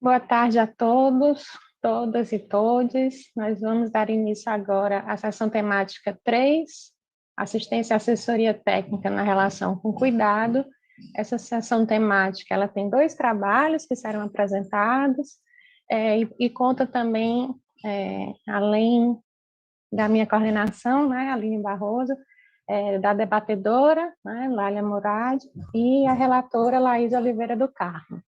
Boa tarde a todos, todas e todes. Nós vamos dar início agora à sessão temática 3, assistência e assessoria técnica na relação com cuidado. Essa sessão temática ela tem 2 trabalhos que serão apresentados e conta também, além da minha coordenação, né, Aline Barroso, da debatedora, né, Lália Murad, e a relatora Laís Oliveira do Carmo.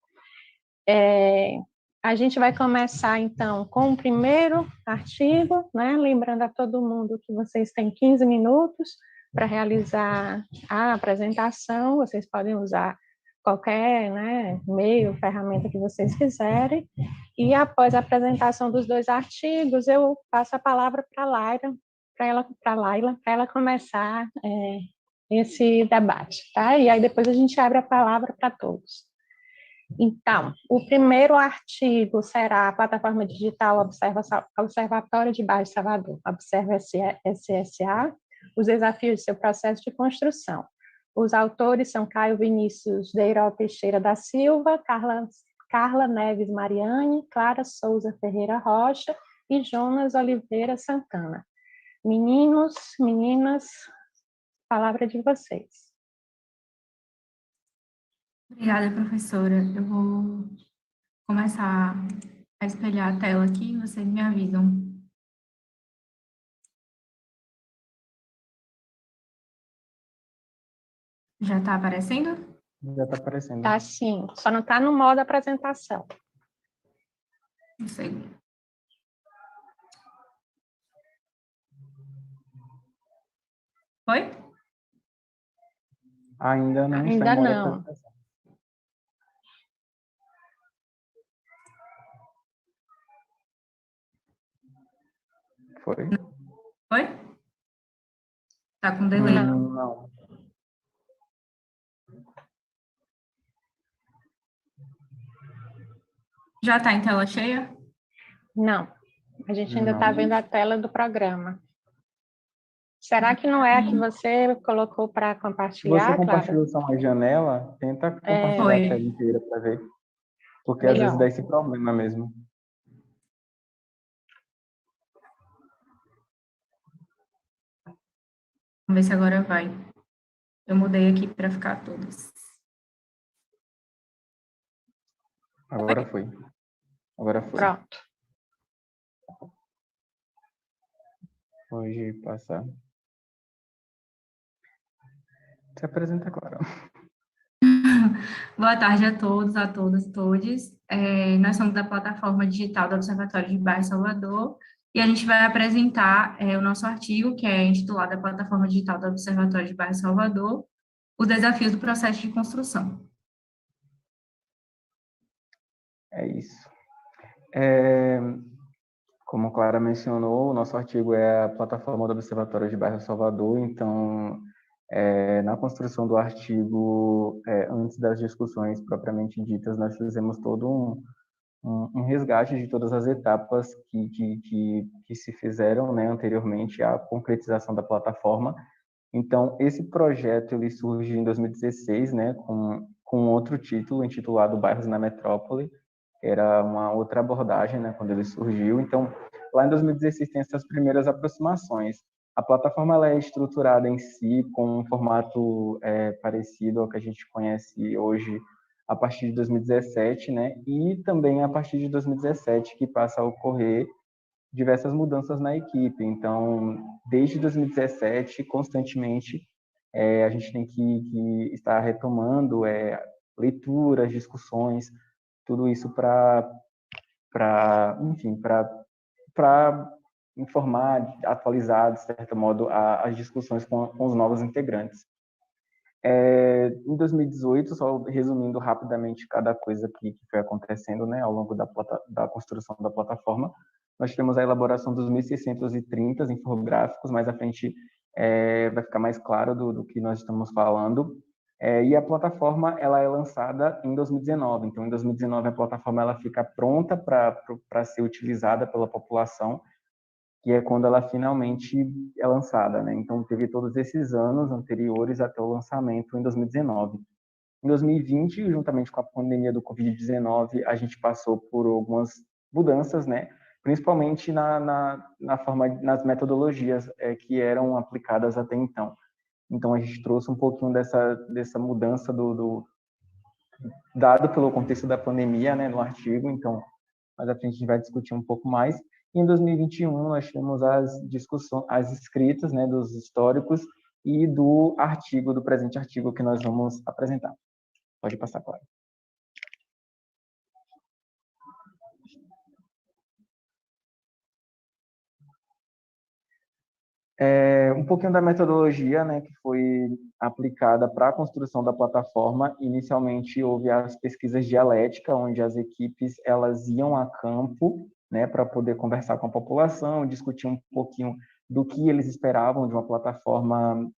A gente vai começar, então, com o primeiro artigo, né? Lembrando a todo mundo que vocês têm 15 minutos para realizar a apresentação, vocês podem usar qualquer, né, meio, ferramenta que vocês quiserem, e após a apresentação dos 2 artigos, eu passo a palavra para a Laila, para ela começar esse debate, tá? E aí depois a gente abre a palavra para todos. Então, o primeiro artigo será a plataforma digital Observatório de Baixo Salvador, Observa SSA, os desafios de seu processo de construção. Os autores são Caio Vinícius Deiró Teixeira da Silva, Carla Neves Mariani, Clara Souza Ferreira Rocha e Jonas Oliveira Santana. Meninos, meninas, palavra de vocês. Obrigada, professora. Eu vou começar a espelhar a tela aqui e vocês me avisam. Já está aparecendo? Já está aparecendo. Tá sim, só não está no modo apresentação. Não sei. Foi? Ainda não está Ainda em modo não. apresentação. Foi? Foi? Tá com delay. Não. Já está em tela cheia? Não, a gente ainda Não. está vendo a tela do programa. Será que não é a que você colocou para Se compartilhar, você Clara? compartilhou só uma janela, tenta compartilhar Foi. a tela inteira para ver. Porque às Melhor. vezes dá esse problema mesmo. Vamos ver se agora vai. Eu mudei aqui para ficar todas. Agora foi. Agora foi. Pronto. Pode passar. Se apresenta agora. Boa tarde a todos, a todas, todes. Nós somos da plataforma digital do Observatório de Bairro Salvador e a gente vai apresentar o nosso artigo, que é intitulado A Plataforma Digital do Observatório de Bairro Salvador, os desafios do processo de construção. É isso. Como a Clara mencionou, o nosso artigo é a plataforma do Observatório de Bairro Salvador, então, na construção do artigo, antes das discussões propriamente ditas, nós fizemos todo um resgate de todas as etapas que se fizeram, né, anteriormente à concretização da plataforma. Então, esse projeto ele surge em 2016, né, com outro título, intitulado Bairros na Metrópole. Era uma outra abordagem, né, quando ele surgiu. Então, lá em 2016 tem essas primeiras aproximações. A plataforma ela é estruturada em si com um formato parecido ao que a gente conhece hoje a partir de 2017, né? E também a partir de 2017 que passa a ocorrer diversas mudanças na equipe. Então, desde 2017, constantemente, a gente tem que estar retomando leituras, discussões, tudo isso para informar, atualizar, de certo modo, as discussões com os novos integrantes. Em 2018, só resumindo rapidamente cada coisa que foi acontecendo, né, ao longo da construção da plataforma, nós tivemos a elaboração dos 1630 infográficos, mais à frente vai ficar mais claro do que nós estamos falando. E a plataforma ela é lançada em 2019. Então, em 2019 a plataforma ela fica pronta para ser utilizada pela população, que é quando ela finalmente é lançada, né? Então, teve todos esses anos anteriores até o lançamento em 2019. Em 2020, juntamente com a pandemia do Covid-19, a gente passou por algumas mudanças, né? Principalmente na forma, nas metodologias que eram aplicadas até então. Então, a gente trouxe um pouquinho dessa mudança dado pelo contexto da pandemia, né, no artigo. Então, mais à frente a gente vai discutir um pouco mais. E em 2021, nós temos as discussões, as escritas, né, dos históricos e do artigo, do presente artigo que nós vamos apresentar. Pode passar, Clara. Um pouquinho da metodologia, né, que foi aplicada para a construção da plataforma. Inicialmente houve as pesquisas dialética, onde as equipes elas iam a campo, né, para poder conversar com a população, discutir um pouquinho do que eles esperavam de uma plataforma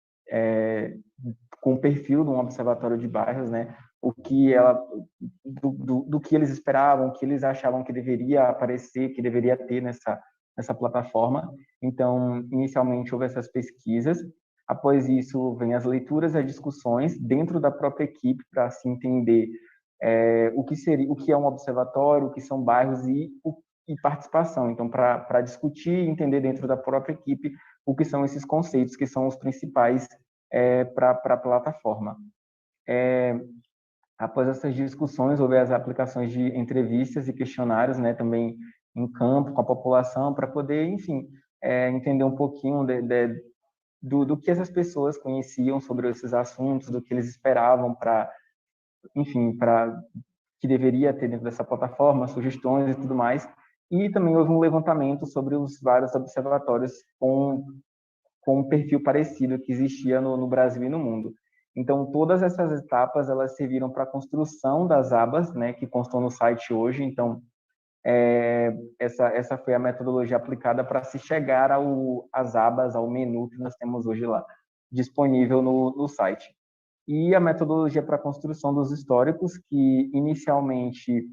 com o perfil de um observatório de bairros, né, do que eles esperavam, o que eles achavam que deveria aparecer, que deveria ter nessa plataforma. Então, inicialmente houve essas pesquisas. Após isso, vem as leituras e as discussões dentro da própria equipe para se entender o que é um observatório, o que são bairros e participação. Então, para discutir e entender dentro da própria equipe o que são esses conceitos que são os principais para a plataforma. Após essas discussões, houve as aplicações de entrevistas e questionários, né, também em campo com a população, para poder, enfim, entender um pouquinho do que essas pessoas conheciam sobre esses assuntos, do que eles esperavam enfim, para que deveria ter dentro dessa plataforma, sugestões e tudo mais. E também houve um levantamento sobre os vários observatórios com um perfil parecido que existia no Brasil e no mundo. Então, todas essas etapas, elas serviram para a construção das abas, né, que constam no site hoje. Então, essa foi a metodologia aplicada para se chegar às abas, ao menu que nós temos hoje lá, disponível no site. E a metodologia para a construção dos históricos, que inicialmente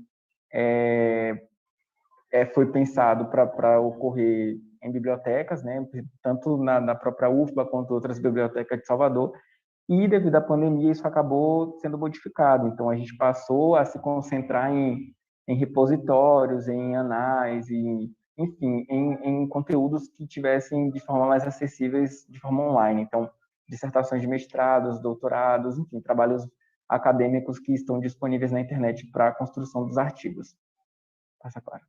foi pensado para ocorrer em bibliotecas, né, tanto na própria UFBA quanto outras bibliotecas de Salvador, e devido à pandemia isso acabou sendo modificado. Então a gente passou a se concentrar em repositórios, em anais, enfim, em conteúdos que tivessem de forma mais acessíveis de forma online. Então, dissertações de mestrados, doutorados, enfim, trabalhos acadêmicos que estão disponíveis na internet para a construção dos artigos. Passa, Clara.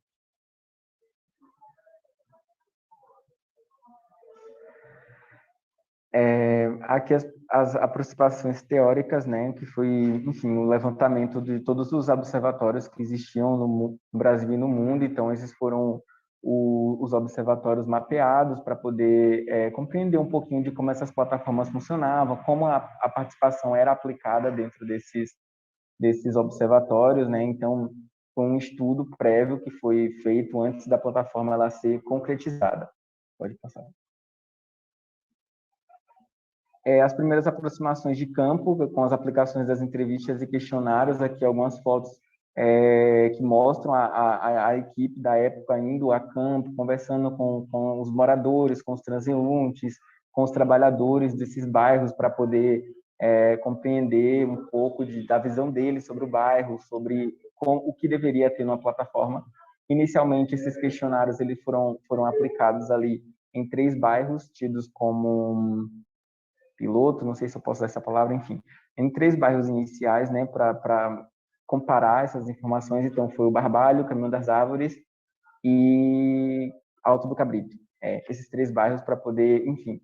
Aqui as aproximações teóricas, né, que foi, enfim, o levantamento de todos os observatórios que existiam no Brasil e no mundo. Então, esses foram os observatórios mapeados para poder compreender um pouquinho de como essas plataformas funcionavam, como a participação era aplicada dentro desses observatórios, né? Então, foi um estudo prévio que foi feito antes da plataforma ela ser concretizada. Pode passar. As primeiras aproximações de campo, com as aplicações das entrevistas e questionários, aqui algumas fotos que mostram a equipe da época indo a campo, conversando com os moradores, com os transeuntes, com os trabalhadores desses bairros, para poder compreender um pouco da visão deles sobre o bairro, sobre o que deveria ter numa plataforma. Inicialmente, esses questionários eles foram aplicados ali em 3 bairros, tidos como piloto, não sei se eu posso usar essa palavra, enfim, em 3 bairros iniciais, né, para comparar essas informações. Então, foi o Barbalho, Caminho das Árvores e Alto do Cabrito. Esses 3 bairros para poder, enfim,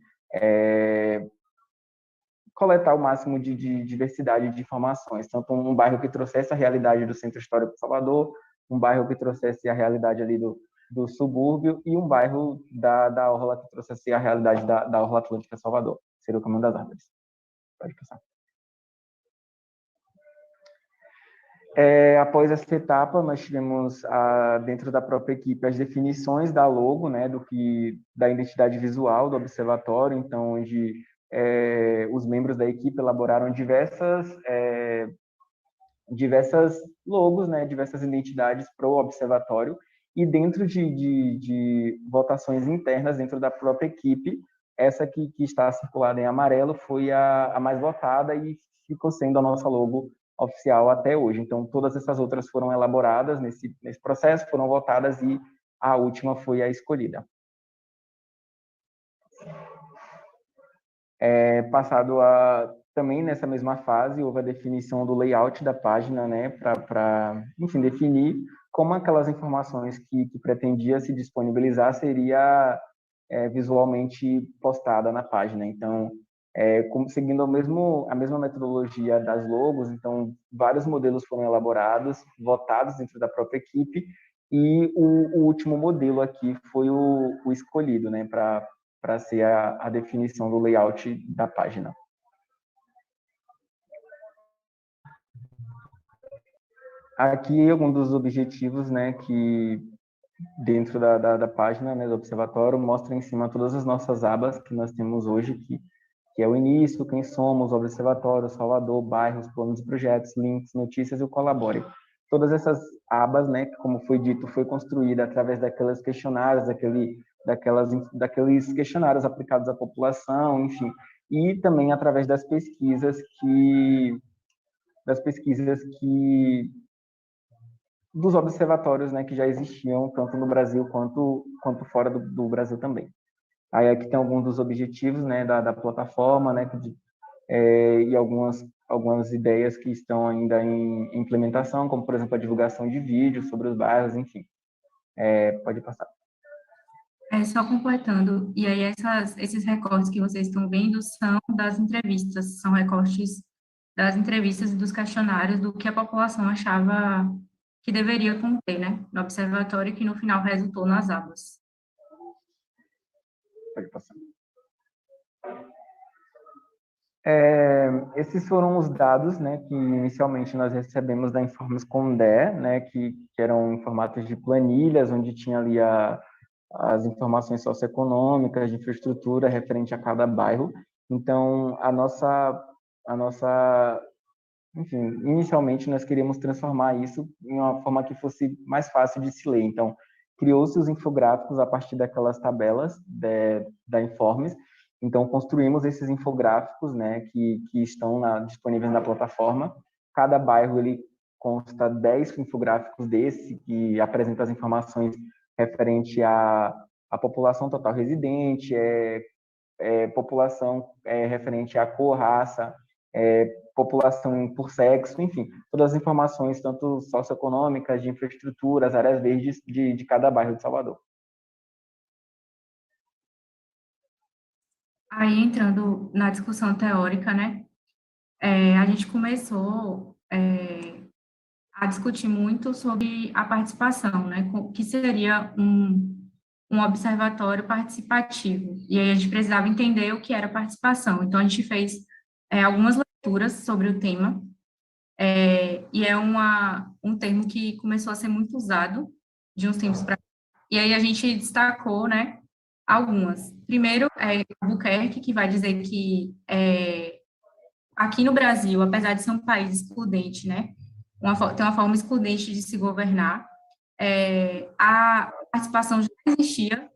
coletar o máximo de diversidade de informações. Tanto um bairro que trouxesse a realidade do Centro Histórico de Salvador, um bairro que trouxesse a realidade ali do subúrbio, e um bairro da Orla que trouxesse a realidade da Orla Atlântica de Salvador. Seria o Caminho das Árvores. Pode passar. Após essa etapa, nós tivemos dentro da própria equipe as definições da logo, né, da identidade visual do observatório. Então, onde os membros da equipe elaboraram diversas logos, né, diversas identidades para o observatório, e dentro de votações internas dentro da própria equipe, essa que está circulada em amarelo foi a mais votada e ficou sendo a nossa logo oficial até hoje. Então, todas essas outras foram elaboradas nesse processo, foram votadas e a última foi a escolhida. Também nessa mesma fase, houve a definição do layout da página, né, para, enfim, definir como aquelas informações que pretendia se disponibilizar seria visualmente postada na página. Então, seguindo a mesma metodologia das logos, então, vários modelos foram elaborados, votados dentro da própria equipe, e o último modelo aqui foi o escolhido, né, para ser a definição do layout da página. Aqui alguns dos objetivos, né, que dentro da página, né, do Observatório, mostra em cima todas as nossas abas que nós temos hoje, que é o início, quem somos, o Observatório, Salvador, bairros, planos e projetos, links, notícias e o Colabore. Todas essas abas, né, que, como foi dito, foi construída através daqueles questionários, daqueles questionários aplicados à população, enfim, e também através das pesquisas dos observatórios, né, que já existiam tanto no Brasil quanto fora do Brasil também. Aí aqui tem alguns dos objetivos, né, da plataforma, né, e algumas ideias que estão ainda em implementação, como, por exemplo, a divulgação de vídeos sobre os bairros, enfim. Pode passar. Só completando, e aí esses recortes que vocês estão vendo são das entrevistas, são recortes das entrevistas e dos questionários do que a população achava que deveria conter, né, no observatório, que no final resultou nas abas. Pode passar. Esses foram os dados, né, que inicialmente nós recebemos da Informes Condé, né, que eram em formatos de planilhas, onde tinha ali as informações socioeconômicas, de infraestrutura referente a cada bairro. Então, enfim, inicialmente nós queríamos transformar isso em uma forma que fosse mais fácil de se ler. Então, criou-se os infográficos a partir daquelas tabelas da Informes. Então, construímos esses infográficos, né, que estão disponíveis na plataforma. Cada bairro ele consta 10 infográficos desse, que apresenta as informações referente à população total residente, população referente à cor, raça, população por sexo, enfim, todas as informações, tanto socioeconômicas, de infraestrutura, as áreas verdes de cada bairro de Salvador. Aí, entrando na discussão teórica, né, a gente começou a discutir muito sobre a participação, né, que seria um observatório participativo. E aí a gente precisava entender o que era participação. Então, a gente fez algumas leituras sobre o tema, e é um termo que começou a ser muito usado de uns tempos para cá. E aí a gente destacou, né, algumas. Primeiro, Albuquerque, que vai dizer que aqui no Brasil, apesar de ser um país excludente, né, tem uma forma excludente de se governar, a participação já existia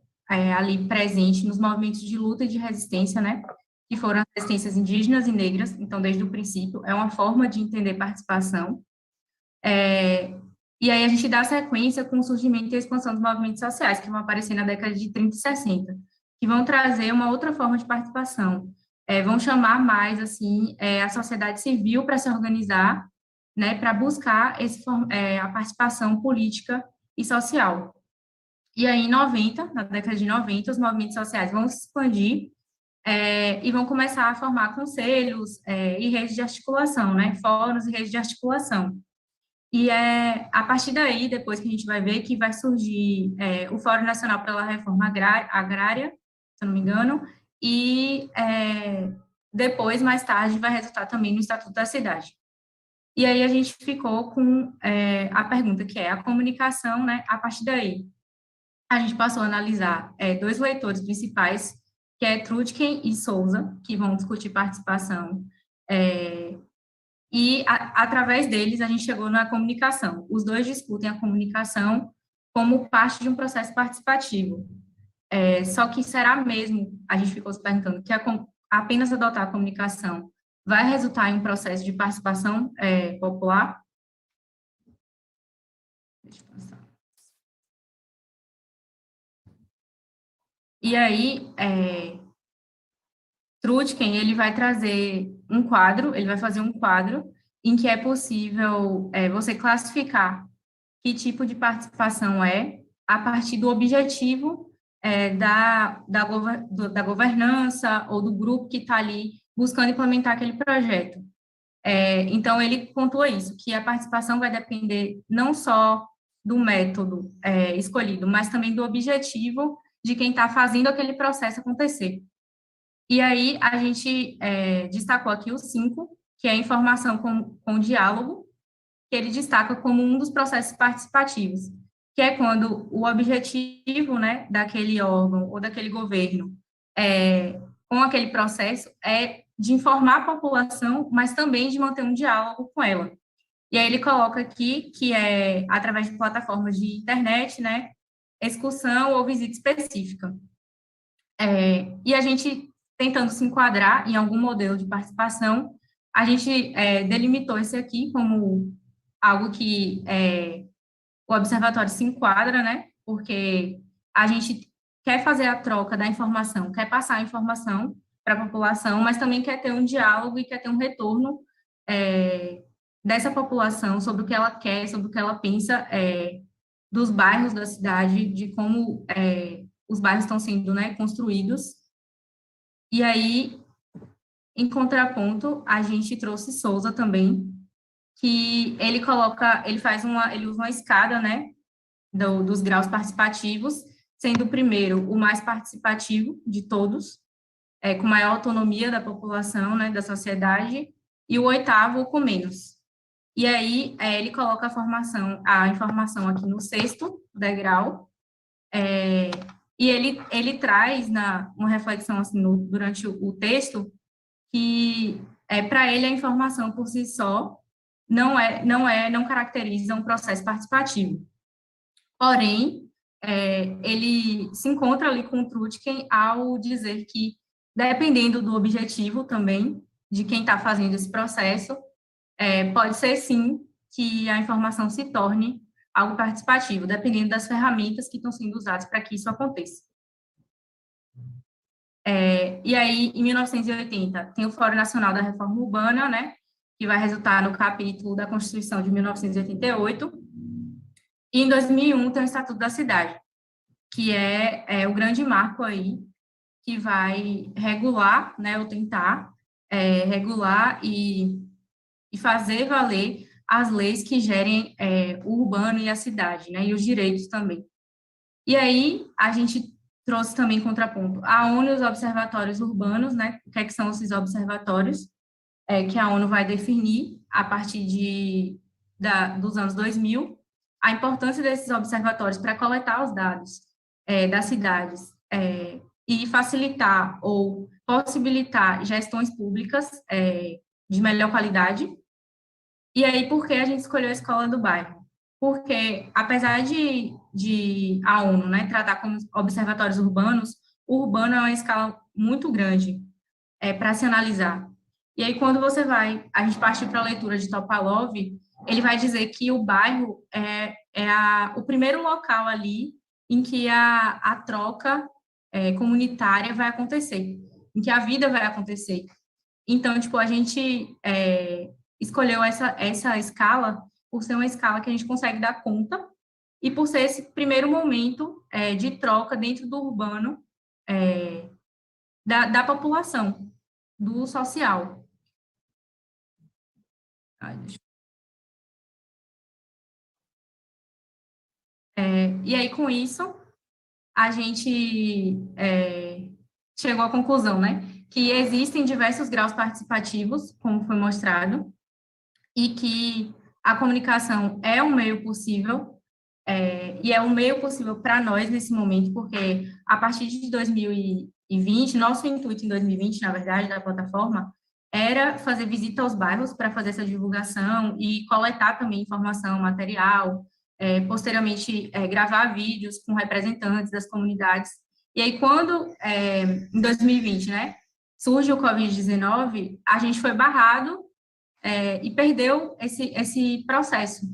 ali presente nos movimentos de luta e de resistência, né, que foram as resistências indígenas e negras, então, desde o princípio, é uma forma de entender participação. E aí a gente dá sequência com o surgimento e a expansão dos movimentos sociais, que vão aparecer na década de 30 e 60, que vão trazer uma outra forma de participação. Vão chamar mais, assim, a sociedade civil para se organizar, né, para buscar a participação política e social. E aí, na década de 90, os movimentos sociais vão se expandir e vão começar a formar conselhos e redes de articulação, né, fóruns e redes de articulação. E a partir daí, depois que a gente vai ver que vai surgir o Fórum Nacional pela Reforma Agrária, se eu não me engano, e depois, mais tarde, vai resultar também no Estatuto da Cidade. E aí a gente ficou com a pergunta que é a comunicação, né? A partir daí, a gente passou a analisar dois leitores principais, que é Trutken e Souza, que vão discutir participação, e através deles a gente chegou na comunicação. Os dois discutem a comunicação como parte de um processo participativo. Só que será mesmo, a gente ficou se perguntando, que apenas adotar a comunicação vai resultar em um processo de participação popular. Deixa eu passar. E aí, Trutken, ele vai trazer um quadro, ele vai fazer um quadro em que é possível você classificar que tipo de participação a partir do objetivo da governança ou do grupo que está ali buscando implementar aquele projeto. Então, ele pontua isso, que a participação vai depender não só do método escolhido, mas também do objetivo de quem está fazendo aquele processo acontecer. E aí, a gente destacou aqui o 5, que é a informação com diálogo, que ele destaca como um dos processos participativos, que é quando o objetivo, né, daquele órgão ou daquele governo com aquele processo é de informar a população, mas também de manter um diálogo com ela. E aí ele coloca aqui que é através de plataformas de internet, né, excursão ou visita específica. E a gente, tentando se enquadrar em algum modelo de participação, a gente delimitou esse aqui como algo que o observatório se enquadra, né? Porque a gente quer fazer a troca da informação, quer passar a informação para a população, mas também quer ter um diálogo e quer ter um retorno dessa população sobre o que ela quer, sobre o que ela pensa dos bairros da cidade, de como os bairros estão sendo, né, construídos. E aí, em contraponto, a gente trouxe Souza também, que ele ele usa uma escada, né, dos graus participativos, sendo o primeiro o mais participativo de todos, com maior autonomia da população, né, da sociedade, e o oitavo o com menos. E aí, ele coloca a informação aqui no 6º degrau, e ele traz uma reflexão assim, durante o texto, que para ele a informação por si só não caracteriza um processo participativo. Porém, ele se encontra ali com o Trutken ao dizer que, dependendo do objetivo também, de quem está fazendo esse processo, pode ser sim que a informação se torne algo participativo, dependendo das ferramentas que estão sendo usadas para que isso aconteça. E aí, em 1980, tem o Fórum Nacional da Reforma Urbana, né, que vai resultar no capítulo da Constituição de 1988, e em 2001 tem o Estatuto da Cidade, que é o grande marco aí, que vai regular, né, ou tentar regular e fazer valer as leis que gerem o urbano e a cidade, né, e os direitos também. E aí, a gente trouxe também contraponto a ONU e os observatórios urbanos, né, o que é que são esses observatórios, que a ONU vai definir a partir dos anos 2000, a importância desses observatórios para coletar os dados das cidades e facilitar ou possibilitar gestões públicas de melhor qualidade. E aí, por que a gente escolheu a Escola do Bairro? Porque, apesar de a ONU, né, tratar como observatórios urbanos, o urbano é uma escala muito grande para se analisar. E aí, quando a gente partir para a leitura de Topalov, ele vai dizer que o bairro o primeiro local ali em que a troca comunitária vai acontecer, em que a vida vai acontecer. Então, tipo, a gente escolheu essa escala por ser uma escala que a gente consegue dar conta e por ser esse primeiro momento de troca dentro do urbano da população, do social. E aí, com isso, a gente chegou à conclusão, né, que existem diversos graus participativos, como foi mostrado, e que a comunicação é um meio possível, e é um meio possível para nós nesse momento, porque a partir de 2020, nosso intuito em 2020, na verdade, da plataforma, era fazer visita aos bairros para fazer essa divulgação e coletar também informação, material, posteriormente gravar vídeos com representantes das comunidades. E aí, quando, em 2020, né, surge o Covid-19, a gente foi barrado e perdeu esse processo.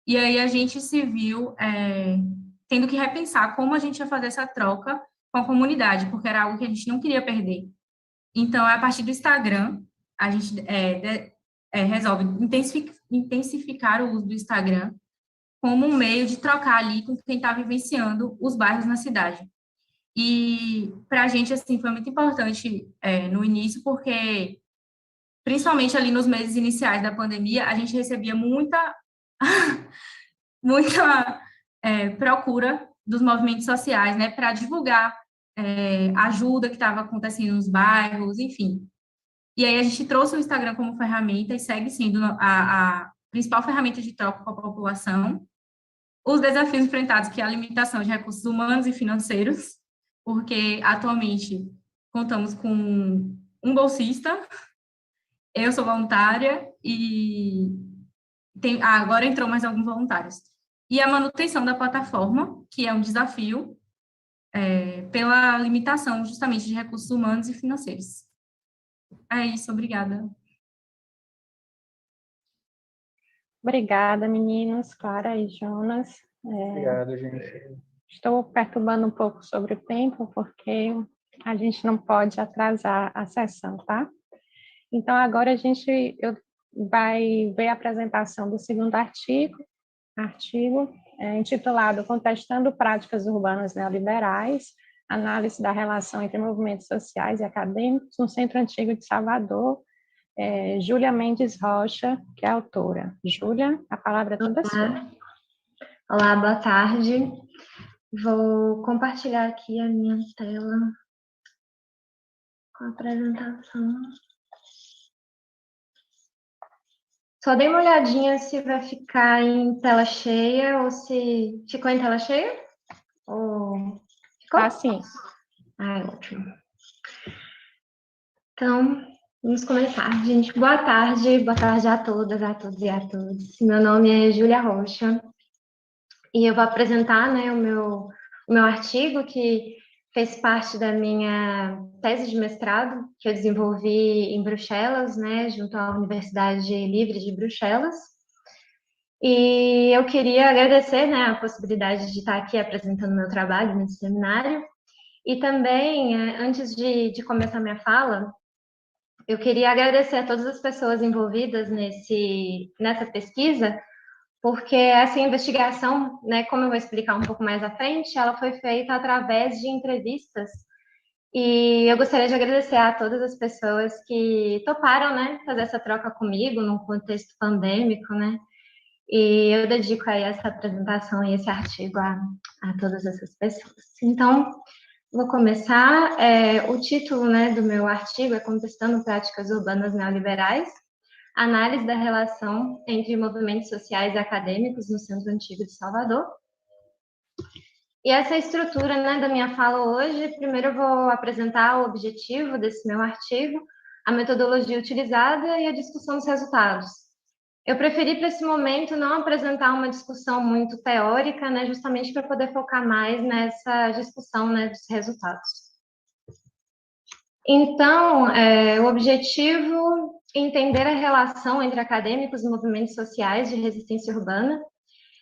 E aí a gente se viu tendo que repensar como a gente ia fazer essa troca com a comunidade, porque era algo que a gente não queria perder. Então, a partir do Instagram, a gente resolve intensificar o uso do Instagram como um meio de trocar ali com quem está vivenciando os bairros na cidade. E para a gente, assim, foi muito importante no início, porque, principalmente ali nos meses iniciais da pandemia, a gente recebia muita procura dos movimentos sociais, né, para divulgar a ajuda que estava acontecendo nos bairros, enfim. E aí a gente trouxe o Instagram como ferramenta e segue sendo a principal ferramenta de troca com a população. Os desafios enfrentados, que é a limitação de recursos humanos e financeiros, porque atualmente contamos com um bolsista, eu sou voluntária e agora entrou mais alguns voluntários. E a manutenção da plataforma, que é um desafio pela limitação justamente de recursos humanos e financeiros. É isso, obrigada. Obrigada, meninos, Clara e Jonas. Obrigado, gente. Estou perturbando um pouco sobre o tempo, porque a gente não pode atrasar a sessão, tá? Então, agora vai ver a apresentação do segundo artigo intitulado Contestando Práticas Urbanas Neoliberais, análise da relação entre movimentos sociais e acadêmicos no Centro Antigo de Salvador, Júlia Mendes Rocha, que é a autora. Júlia, a palavra é toda sua. Olá, boa tarde. Vou compartilhar aqui a minha tela com a apresentação. Só dei uma olhadinha se vai ficar em tela cheia ou se ficou em tela cheia? Ou ficou? Ah, sim. Ah, ótimo. Então, vamos começar, gente. Boa tarde a todas, a todos e a todos. Meu nome é Júlia Rocha e eu vou apresentar, né, o meu artigo que fez parte da minha tese de mestrado, que eu desenvolvi em Bruxelas, né, junto à Universidade Livre de Bruxelas. E eu queria agradecer, né, a possibilidade de estar aqui apresentando meu trabalho nesse seminário. E também, antes de começar minha fala, eu queria agradecer a todas as pessoas envolvidas nessa pesquisa, porque essa investigação, né, como eu vou explicar um pouco mais à frente, ela foi feita através de entrevistas. E eu gostaria de agradecer a todas as pessoas que toparam, né, fazer essa troca comigo num contexto pandêmico, né? E eu dedico aí essa apresentação e esse artigo a todas essas pessoas. Então, vou começar. O título, né, do meu artigo é Contestando Práticas Urbanas Neoliberais, análise da relação entre movimentos sociais e acadêmicos no Centro Antigo de Salvador. E essa estrutura, né, da minha fala hoje, primeiro eu vou apresentar o objetivo desse meu artigo, a metodologia utilizada e a discussão dos resultados. Eu preferi, para esse momento, não apresentar uma discussão muito teórica, né, justamente para poder focar mais nessa discussão, né, dos resultados. Então, o objetivo é entender a relação entre acadêmicos e movimentos sociais de resistência urbana,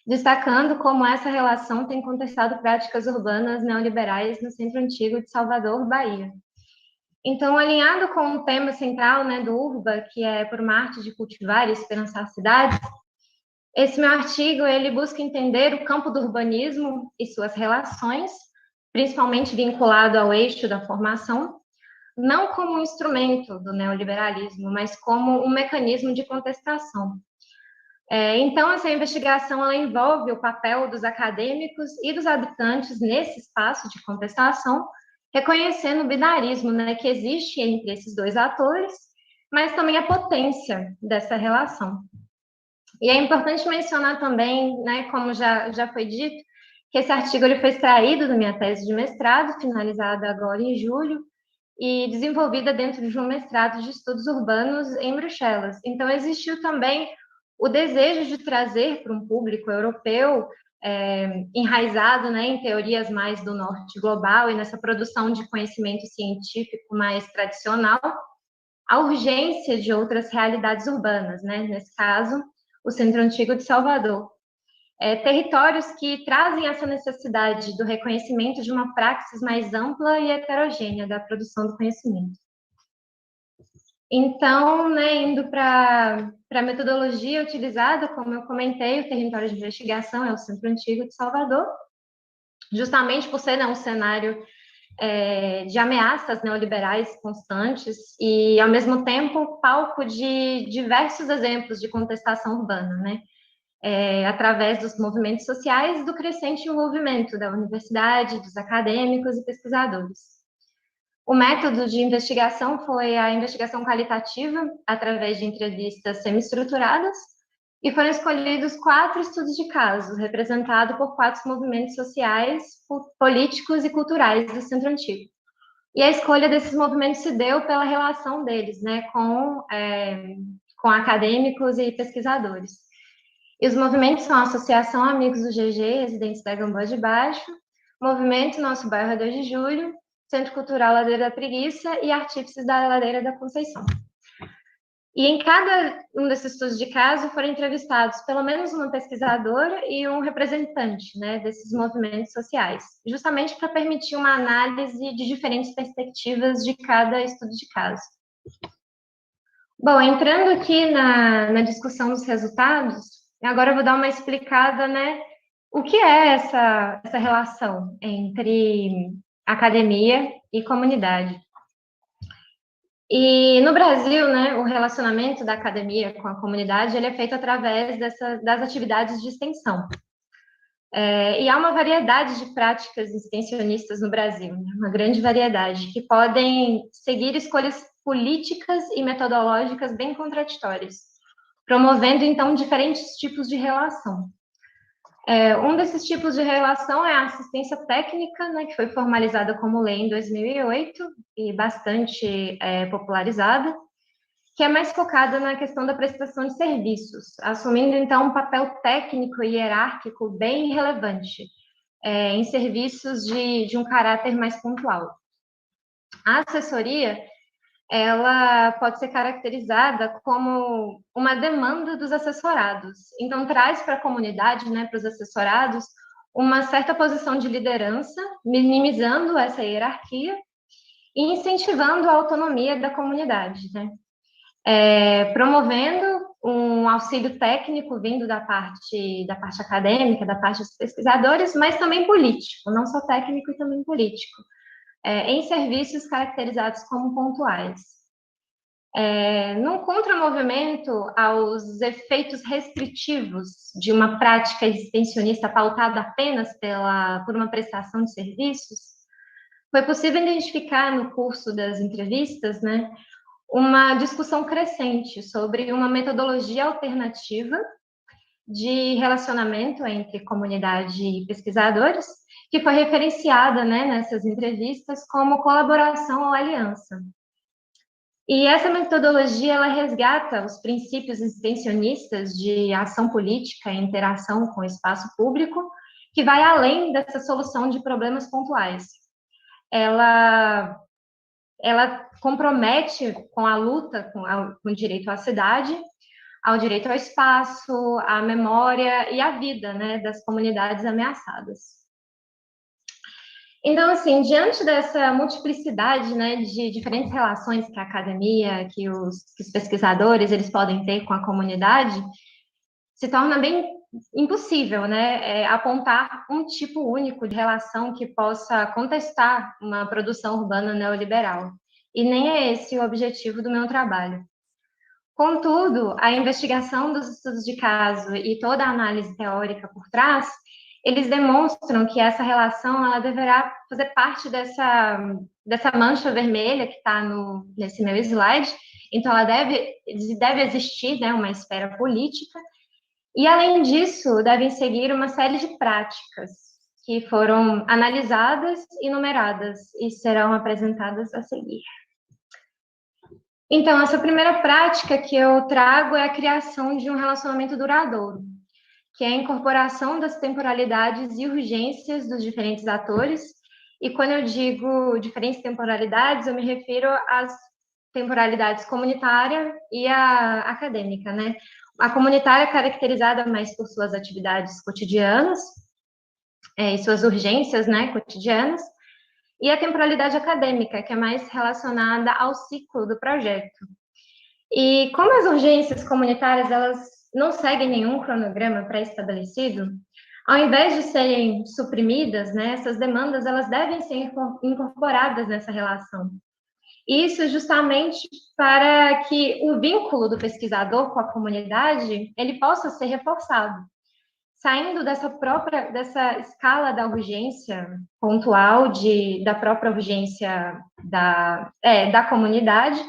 destacando como essa relação tem contestado práticas urbanas neoliberais no Centro Antigo de Salvador, Bahia. Então, alinhado com o tema central, né, do URBA, que é Por uma Arte de Cultivar e Esperançar Cidades, esse meu artigo ele busca entender o campo do urbanismo e suas relações, principalmente vinculado ao eixo da formação, não como um instrumento do neoliberalismo, mas como um mecanismo de contestação. Então, essa investigação ela envolve o papel dos acadêmicos e dos habitantes nesse espaço de contestação, reconhecendo o binarismo, né, que existe entre esses dois atores, mas também a potência dessa relação. E é importante mencionar também, né, como já foi dito, que esse artigo ele foi extraído da minha tese de mestrado, finalizada agora em julho, e desenvolvida dentro de um mestrado de estudos urbanos em Bruxelas. Então, existiu também o desejo de trazer para um público europeu enraizado, né, em teorias mais do norte global e nessa produção de conhecimento científico mais tradicional, a urgência de outras realidades urbanas, né, nesse caso, o Centro Antigo de Salvador. Territórios que trazem essa necessidade do reconhecimento de uma praxis mais ampla e heterogênea da produção do conhecimento. Então, né, indo para a metodologia utilizada, como eu comentei, o território de investigação é o Centro Antigo de Salvador, justamente por ser, né, um cenário de ameaças neoliberais constantes e, ao mesmo tempo, palco de diversos exemplos de contestação urbana, né? Através dos movimentos sociais e do crescente envolvimento da universidade, dos acadêmicos e pesquisadores. O método de investigação foi a investigação qualitativa, através de entrevistas semi-estruturadas, e foram escolhidos 4 estudos de caso, representados por 4 movimentos sociais, políticos e culturais do Centro Antigo. E a escolha desses movimentos se deu pela relação deles, né, com acadêmicos e pesquisadores. E os movimentos são a Associação Amigos do GG, Residentes da Gamboa de Baixo, Movimento Nosso Bairro 2 de Julho, Centro Cultural Ladeira da Preguiça e Artífices da Ladeira da Conceição. E em cada um desses estudos de caso foram entrevistados pelo menos uma pesquisadora e um representante, né, desses movimentos sociais, justamente para permitir uma análise de diferentes perspectivas de cada estudo de caso. Bom, entrando aqui na discussão dos resultados, agora eu vou dar uma explicada, né, o que é essa relação entre academia e comunidade. E no Brasil, né, o relacionamento da academia com a comunidade ele é feito através das atividades de extensão. E há uma variedade de práticas extensionistas no Brasil, né, uma grande variedade, que podem seguir escolhas políticas e metodológicas bem contraditórias, promovendo, então, diferentes tipos de relação. Um desses tipos de relação é a assistência técnica, né, que foi formalizada como lei em 2008 e bastante popularizada, que é mais focada na questão da prestação de serviços, assumindo, então, um papel técnico e hierárquico bem relevante em serviços de um caráter mais pontual. A assessoria ela pode ser caracterizada como uma demanda dos assessorados. Então, traz para a comunidade, né, para os assessorados, uma certa posição de liderança, minimizando essa hierarquia e incentivando a autonomia da comunidade, né? Promovendo um auxílio técnico vindo da parte acadêmica, da parte dos pesquisadores, mas também político, não só técnico e também político. Em serviços caracterizados como pontuais. Num contramovimento aos efeitos restritivos de uma prática extensionista pautada apenas por uma prestação de serviços, foi possível identificar no curso das entrevistas, né, uma discussão crescente sobre uma metodologia alternativa de relacionamento entre comunidade e pesquisadores, que foi referenciada, né, nessas entrevistas como colaboração ou aliança. E essa metodologia, ela resgata os princípios extensionistas de ação política e interação com o espaço público, que vai além dessa solução de problemas pontuais. Ela compromete com a luta com o direito à cidade, ao direito ao espaço, à memória e à vida, né, das comunidades ameaçadas. Então, assim, diante dessa multiplicidade, né, de diferentes relações que a academia, que os pesquisadores, eles podem ter com a comunidade, se torna bem impossível, né, apontar um tipo único de relação que possa contestar uma produção urbana neoliberal. E nem é esse o objetivo do meu trabalho. Contudo, a investigação dos estudos de caso e toda a análise teórica por trás, eles demonstram que essa relação ela deverá fazer parte dessa mancha vermelha que está nesse meu slide. Então, ela deve existir, né, uma esfera política. E, além disso, devem seguir uma série de práticas que foram analisadas e numeradas e serão apresentadas a seguir. Então, essa primeira prática que eu trago é a criação de um relacionamento duradouro, que é a incorporação das temporalidades e urgências dos diferentes atores. E quando eu digo diferentes temporalidades, eu me refiro às temporalidades comunitária e a acadêmica, né? A comunitária é caracterizada mais por suas atividades cotidianas e suas urgências, né, cotidianas, e a temporalidade acadêmica, que é mais relacionada ao ciclo do projeto. E como as urgências comunitárias, elas não seguem nenhum cronograma pré-estabelecido, ao invés de serem suprimidas, né, essas demandas, elas devem ser incorporadas nessa relação. Isso justamente para que o vínculo do pesquisador com a comunidade, ele possa ser reforçado, saindo dessa escala da urgência pontual, da própria urgência da comunidade,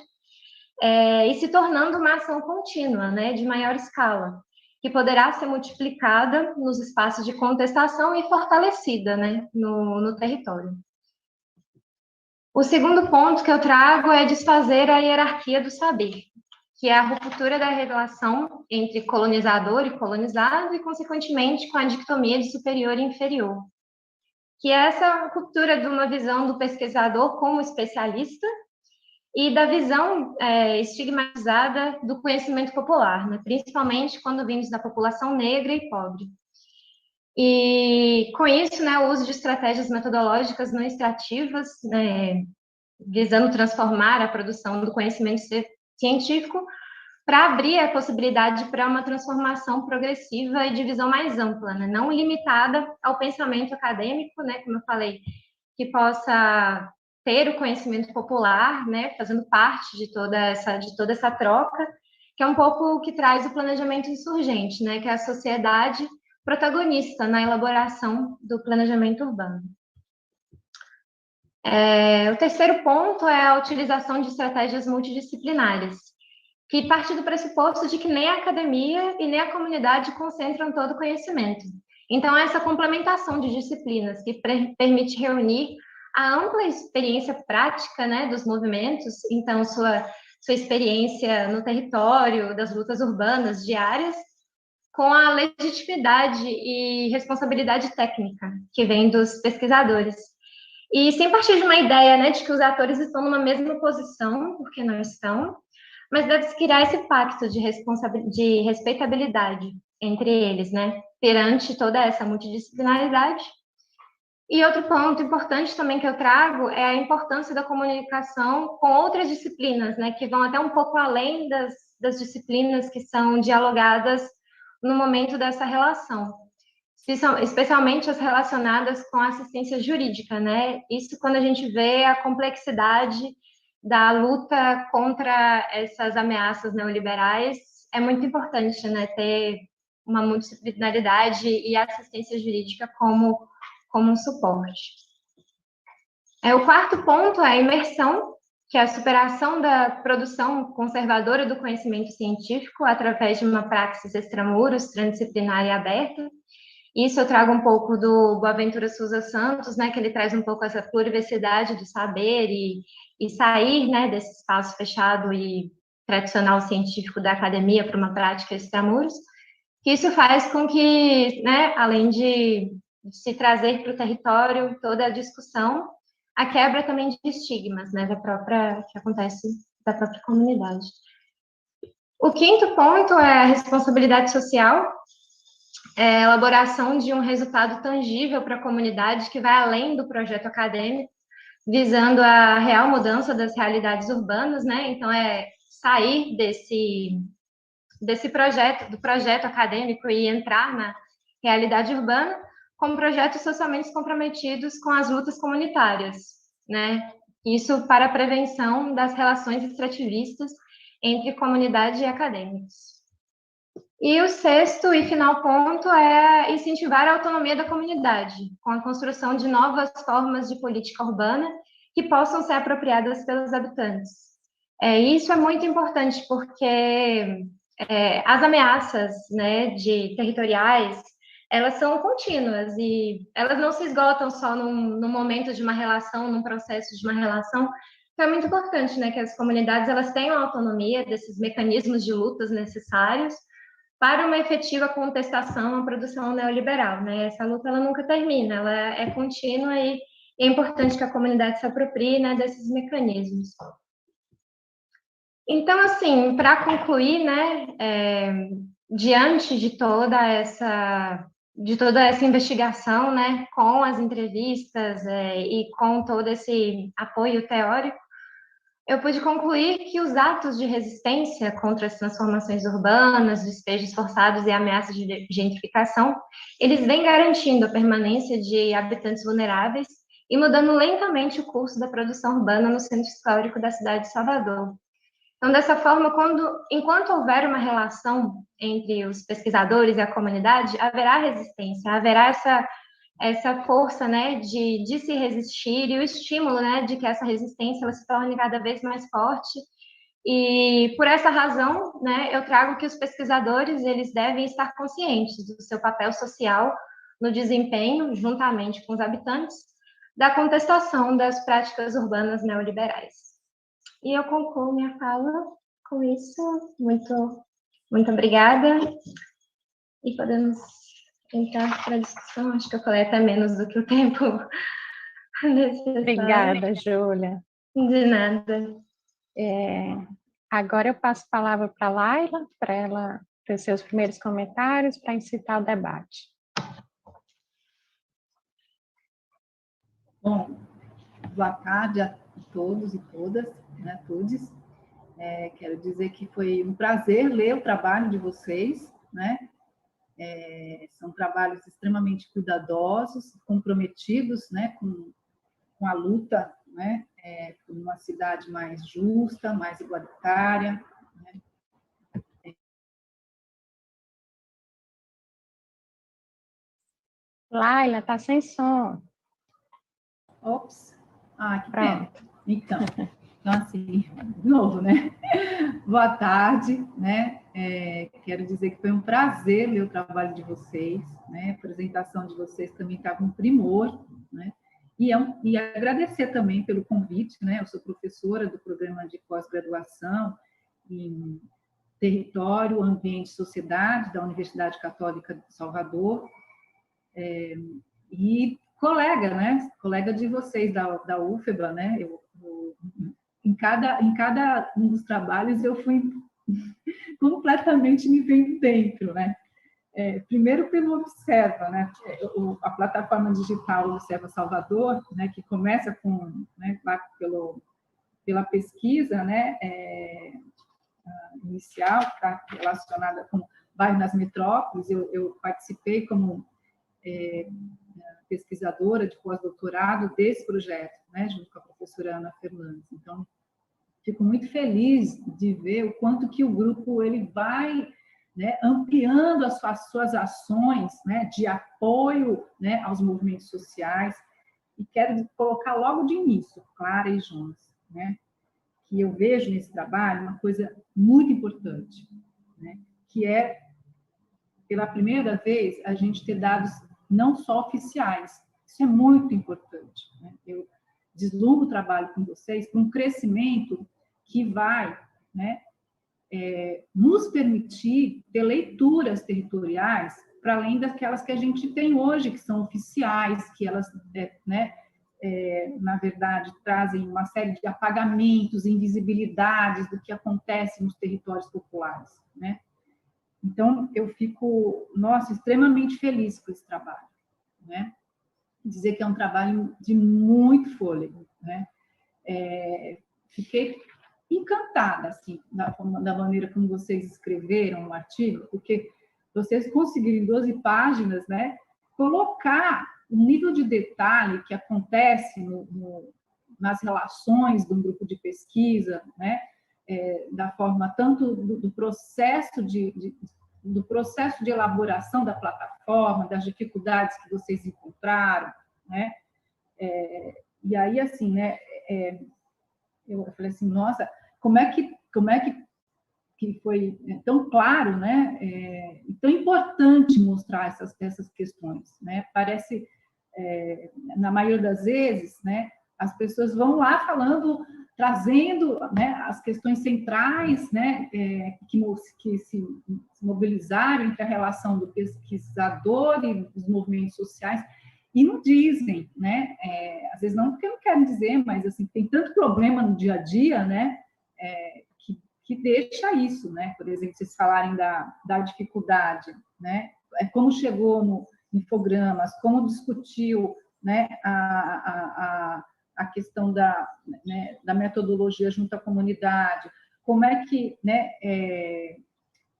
e se tornando uma ação contínua, né, de maior escala, que poderá ser multiplicada nos espaços de contestação e fortalecida, né, no território. O segundo ponto que eu trago é desfazer a hierarquia do saber, que é a ruptura da relação entre colonizador e colonizado e, consequentemente, com a dicotomia de superior e inferior, que é essa ruptura de uma visão do pesquisador como especialista e da visão estigmatizada do conhecimento popular, né? Principalmente quando vimos da população negra e pobre. E, com isso, né, o uso de estratégias metodológicas não extrativas, visando transformar a produção do conhecimento científico para abrir a possibilidade para uma transformação progressiva e de visão mais ampla, né? Não limitada ao pensamento acadêmico, né, como eu falei, que possa ter o conhecimento popular, né, fazendo parte de toda essa troca, que é um pouco o que traz o planejamento insurgente, né, que é a sociedade protagonista na elaboração do planejamento urbano. O terceiro ponto é a utilização de estratégias multidisciplinares, que parte do pressuposto de que nem a academia e nem a comunidade concentram todo o conhecimento. Então, essa complementação de disciplinas que permite reunir a ampla experiência prática, né, dos movimentos, então sua experiência no território, das lutas urbanas diárias, com a legitimidade e responsabilidade técnica que vem dos pesquisadores. E sem partir de uma ideia, né, de que os atores estão numa mesma posição, porque não estão, mas deve-se criar esse pacto de respeitabilidade entre eles, né, perante toda essa multidisciplinaridade. E outro ponto importante também que eu trago é a importância da comunicação com outras disciplinas, né, que vão até um pouco além das disciplinas que são dialogadas no momento dessa relação, especialmente as relacionadas com a assistência jurídica, né? Isso quando a gente vê a complexidade da luta contra essas ameaças neoliberais, é muito importante, né, ter uma multidisciplinaridade e assistência jurídica como um suporte. O quarto ponto é a imersão, que é a superação da produção conservadora do conhecimento científico através de uma praxis extramuros, transdisciplinar e aberta. Isso eu trago um pouco do Boaventura Souza Santos, né, que ele traz um pouco essa pluriversidade do saber e sair, né, desse espaço fechado e tradicional científico da academia para uma prática extramuros, que isso faz com que, né, além de se trazer para o território toda a discussão, a quebra também de estigmas, né, que acontece da própria comunidade. O quinto ponto é a responsabilidade social, a elaboração de um resultado tangível para a comunidade que vai além do projeto acadêmico, visando a real mudança das realidades urbanas, né? Então, sair desse projeto, do projeto acadêmico e entrar na realidade urbana como projetos socialmente comprometidos com as lutas comunitárias, né? Isso para a prevenção das relações extrativistas entre comunidade e acadêmicos. E o sexto e final ponto é incentivar a autonomia da comunidade, com a construção de novas formas de política urbana que possam ser apropriadas pelos habitantes. Isso é muito importante porque as ameaças, né, territoriais, elas são contínuas e elas não se esgotam só no momento de uma relação, num processo de uma relação. Então, é muito importante, né, que as comunidades elas tenham autonomia desses mecanismos de lutas necessários para uma efetiva contestação à produção neoliberal, né? Essa luta ela nunca termina, ela é contínua e é importante que a comunidade se aproprie, né, desses mecanismos. Então, assim, para concluir, né, diante de toda essa investigação, né, com as entrevistas e com todo esse apoio teórico, eu pude concluir que os atos de resistência contra as transformações urbanas, despejos forçados e ameaças de gentrificação, eles vêm garantindo a permanência de habitantes vulneráveis e mudando lentamente o curso da produção urbana no centro histórico da cidade de Salvador. Então, dessa forma, enquanto houver uma relação entre os pesquisadores e a comunidade, haverá resistência, haverá essa força, né, de se resistir e o estímulo, né, de que essa resistência ela se torne cada vez mais forte. E por essa razão, né, eu trago que os pesquisadores eles devem estar conscientes do seu papel social no desempenho, juntamente com os habitantes, da contestação das práticas urbanas neoliberais. E eu concluo minha fala com isso. Muito, muito obrigada. E podemos entrar para a discussão. Acho que eu falei até menos do que o tempo necessário. Obrigada, Júlia. De nada. Agora eu passo a palavra para a Laila, para ela ter seus primeiros comentários, para incitar o debate. Bom, boa tarde a todos e todas, né, todos. Quero dizer que foi um prazer ler o trabalho de vocês, né? São trabalhos extremamente cuidadosos, comprometidos, né, com a luta, né, por uma cidade mais justa, mais igualitária, né? Laila, está sem som. Ops, que Pronto. pena. Então, assim, de novo, né? Boa tarde, né? Quero dizer que foi um prazer ler o trabalho de vocês, né? A apresentação de vocês também estava um primor, né? E agradecer também pelo convite, né? Eu sou professora do programa de pós-graduação em Território, Ambiente e Sociedade da Universidade Católica de Salvador, e colega, né? Colega de vocês da UFBA, né? Em cada um dos trabalhos eu fui completamente me vendo dentro, né? Primeiro pelo Observa, né? A plataforma digital Observa Salvador, né? Que começa com, né? Pela pesquisa, né? Inicial, que está relacionada com bairro nas metrópoles. Eu participei como pesquisadora de pós-doutorado desse projeto, né? Junto com a professora Ana Fernandes. Então, fico muito feliz de ver o quanto que o grupo ele vai, né, ampliando as suas ações, né, de apoio, né, aos movimentos sociais. E quero colocar logo de início, Clara e Jonas, né, que eu vejo nesse trabalho uma coisa muito importante, né, que é, pela primeira vez, a gente ter dados não só oficiais. Isso é muito importante, né? Eu deslumbro o trabalho com vocês para um crescimento que vai, né, nos permitir ter leituras territoriais para além daquelas que a gente tem hoje, que são oficiais, que elas, né, na verdade, trazem uma série de apagamentos, invisibilidades do que acontece nos territórios populares, né? Então, eu fico, nossa, extremamente feliz com esse trabalho, né? Dizer que é um trabalho de muito fôlego, né? Fiquei encantada, assim, da maneira como vocês escreveram o artigo, porque vocês conseguiram, em 12 páginas, né, colocar o nível de detalhe que acontece nas relações de um grupo de pesquisa, né, da forma tanto do processo do processo de elaboração da plataforma, das dificuldades que vocês encontraram, né? E aí, assim, né, eu falei assim, nossa, como é que foi tão claro, né, e tão importante mostrar essas questões, né? Parece, na maioria das vezes, né, as pessoas vão lá falando, trazendo, né, as questões centrais, né, que se mobilizaram entre a relação do pesquisador e os movimentos sociais, e não dizem, né, às vezes não porque não querem dizer, mas assim, tem tanto problema no dia a dia, né, que deixa isso, né, por exemplo, vocês falarem da dificuldade, né, como chegou no infogramas, como discutiu, né, a questão né, da metodologia junto à comunidade, como é que, né,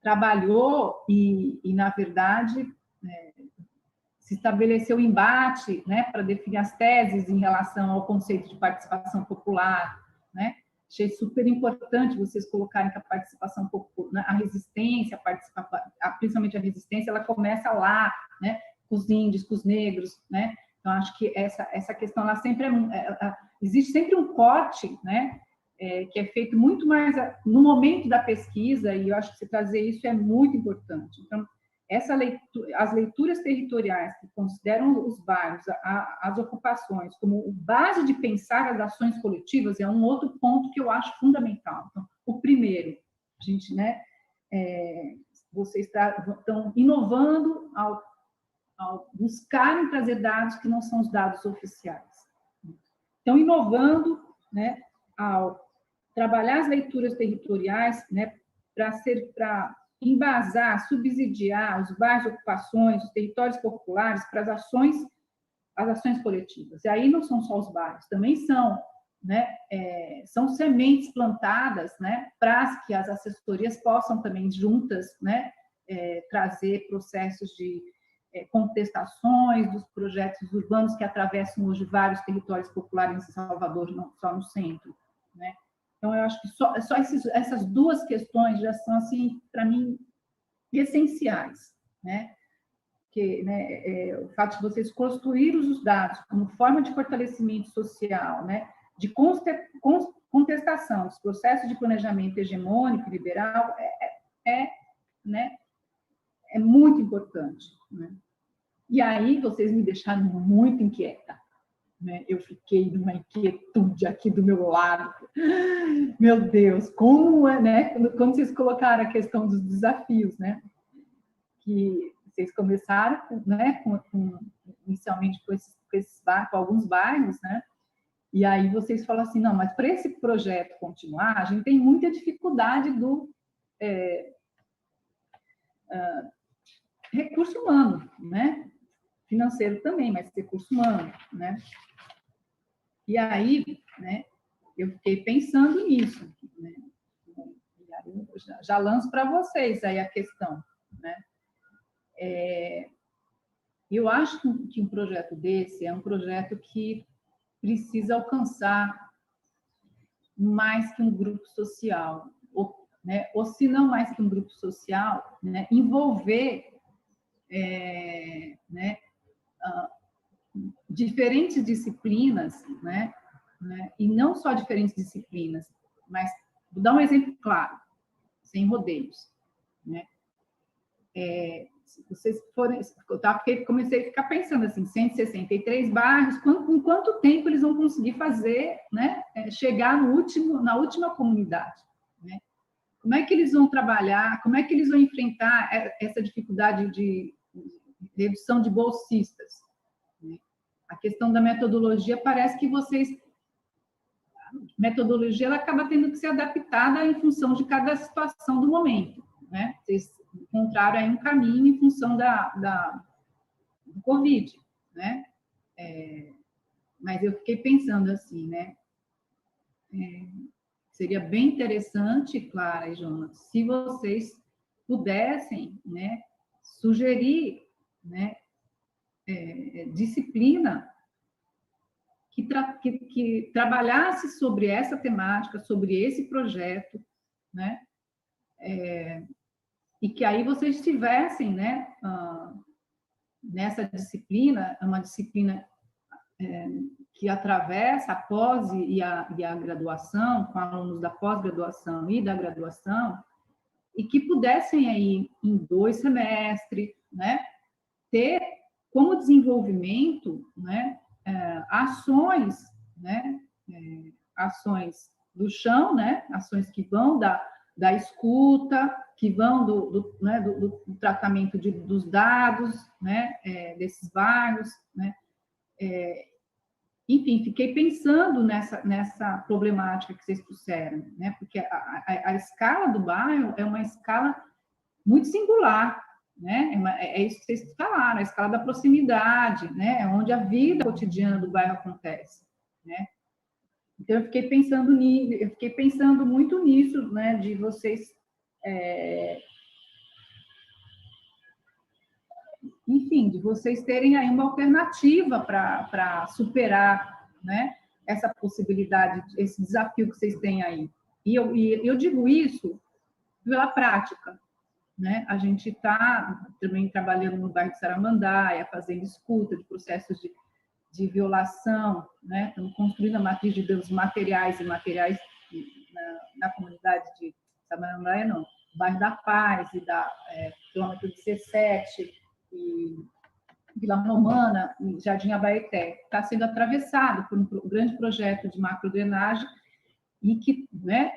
trabalhou e na verdade, se estabeleceu o embate, né, para definir as teses em relação ao conceito de participação popular, né? Achei super importante vocês colocarem que a participação popular, a resistência, principalmente a resistência, ela começa lá, né, com os índios, com os negros, né? Então, acho que essa questão, ela sempre existe sempre um corte, né, que é feito muito mais no momento da pesquisa, e eu acho que você trazer isso é muito importante. Então, as leituras territoriais que consideram os bairros, as ocupações, como base de pensar as ações coletivas, é um outro ponto que eu acho fundamental. Então, o primeiro, a gente, né, vocês estão inovando ao buscarem trazer dados que não são os dados oficiais. Estão inovando, né, ao trabalhar as leituras territoriais, né, para embasar, subsidiar os bairros de ocupações, os territórios populares para as ações coletivas. E aí não são só os bairros, também são, né, são sementes plantadas, né, para que as assessorias possam também juntas, né, trazer processos de contestações dos projetos urbanos que atravessam hoje vários territórios populares em Salvador, não só no centro, né? Então, eu acho que só essas duas questões já são, assim, para mim, essenciais, né? Que, né, o fato de vocês construírem os dados como forma de fortalecimento social, né, de contestação dos processos de planejamento hegemônico e liberal, né, é muito importante, né? E aí vocês me deixaram muito inquieta, né? Eu fiquei numa inquietude aqui do meu lado. Meu Deus, como é, né? Quando vocês colocaram a questão dos desafios, né? Que vocês começaram, né? Inicialmente com alguns bairros, né? E aí vocês falam assim, não, mas para esse projeto continuar, a gente tem muita dificuldade do recurso humano, né? Financeiro também, mas recurso humano, né? E aí, né, eu fiquei pensando nisso, né? E aí eu já lanço para vocês aí a questão, né? Eu acho que um projeto desse é um projeto que precisa alcançar mais que um grupo social, né? Ou se não mais que um grupo social, né? Envolver né, diferentes disciplinas, né, e não só diferentes disciplinas, mas vou dar um exemplo claro, sem rodeios, né? Se vocês forem, eu comecei a ficar pensando assim, 163 bairros, em quanto tempo eles vão conseguir fazer, né, chegar na última comunidade, né? Como é que eles vão trabalhar? Como é que eles vão enfrentar essa dificuldade de redução de bolsistas? A questão da metodologia, parece que a metodologia ela acaba tendo que ser adaptada em função de cada situação do momento, né? Vocês encontraram aí um caminho em função do Covid, né? Mas eu fiquei pensando assim, né? Seria bem interessante, Clara e Jonas, se vocês pudessem, né, sugerir, né, disciplina que trabalhasse sobre essa temática, sobre esse projeto, né? E que aí vocês tivessem, né, nessa disciplina, uma disciplina que atravessa a pós e a graduação, com alunos da pós-graduação e da graduação, e que pudessem aí, em 2 semestres, né, ter como desenvolvimento, né, ações, né, ações do chão, né? Ações que vão da escuta, que vão do tratamento dos dados, né? Desses vários, né? Enfim, fiquei pensando nessa problemática que vocês trouxeram, né? Porque a escala do bairro é uma escala muito singular, né? É isso que vocês falaram, a escala da proximidade, né? É onde a vida cotidiana do bairro acontece, né? Então, eu fiquei pensando muito nisso, né? De vocês, enfim, de vocês terem aí uma alternativa para superar, né? Essa possibilidade, esse desafio que vocês têm aí. E eu digo isso pela prática, né? A gente está também trabalhando no bairro de Saramandaia, fazendo escuta de processos de violação, né? Estamos construindo a matriz de danos materiais e imateriais na comunidade de Saramandaia, não, no bairro da Paz e da quilômetro 17 e Vila Romana e Jardim Abaeté. Está sendo atravessado por um grande projeto de macrodrenagem e que, né,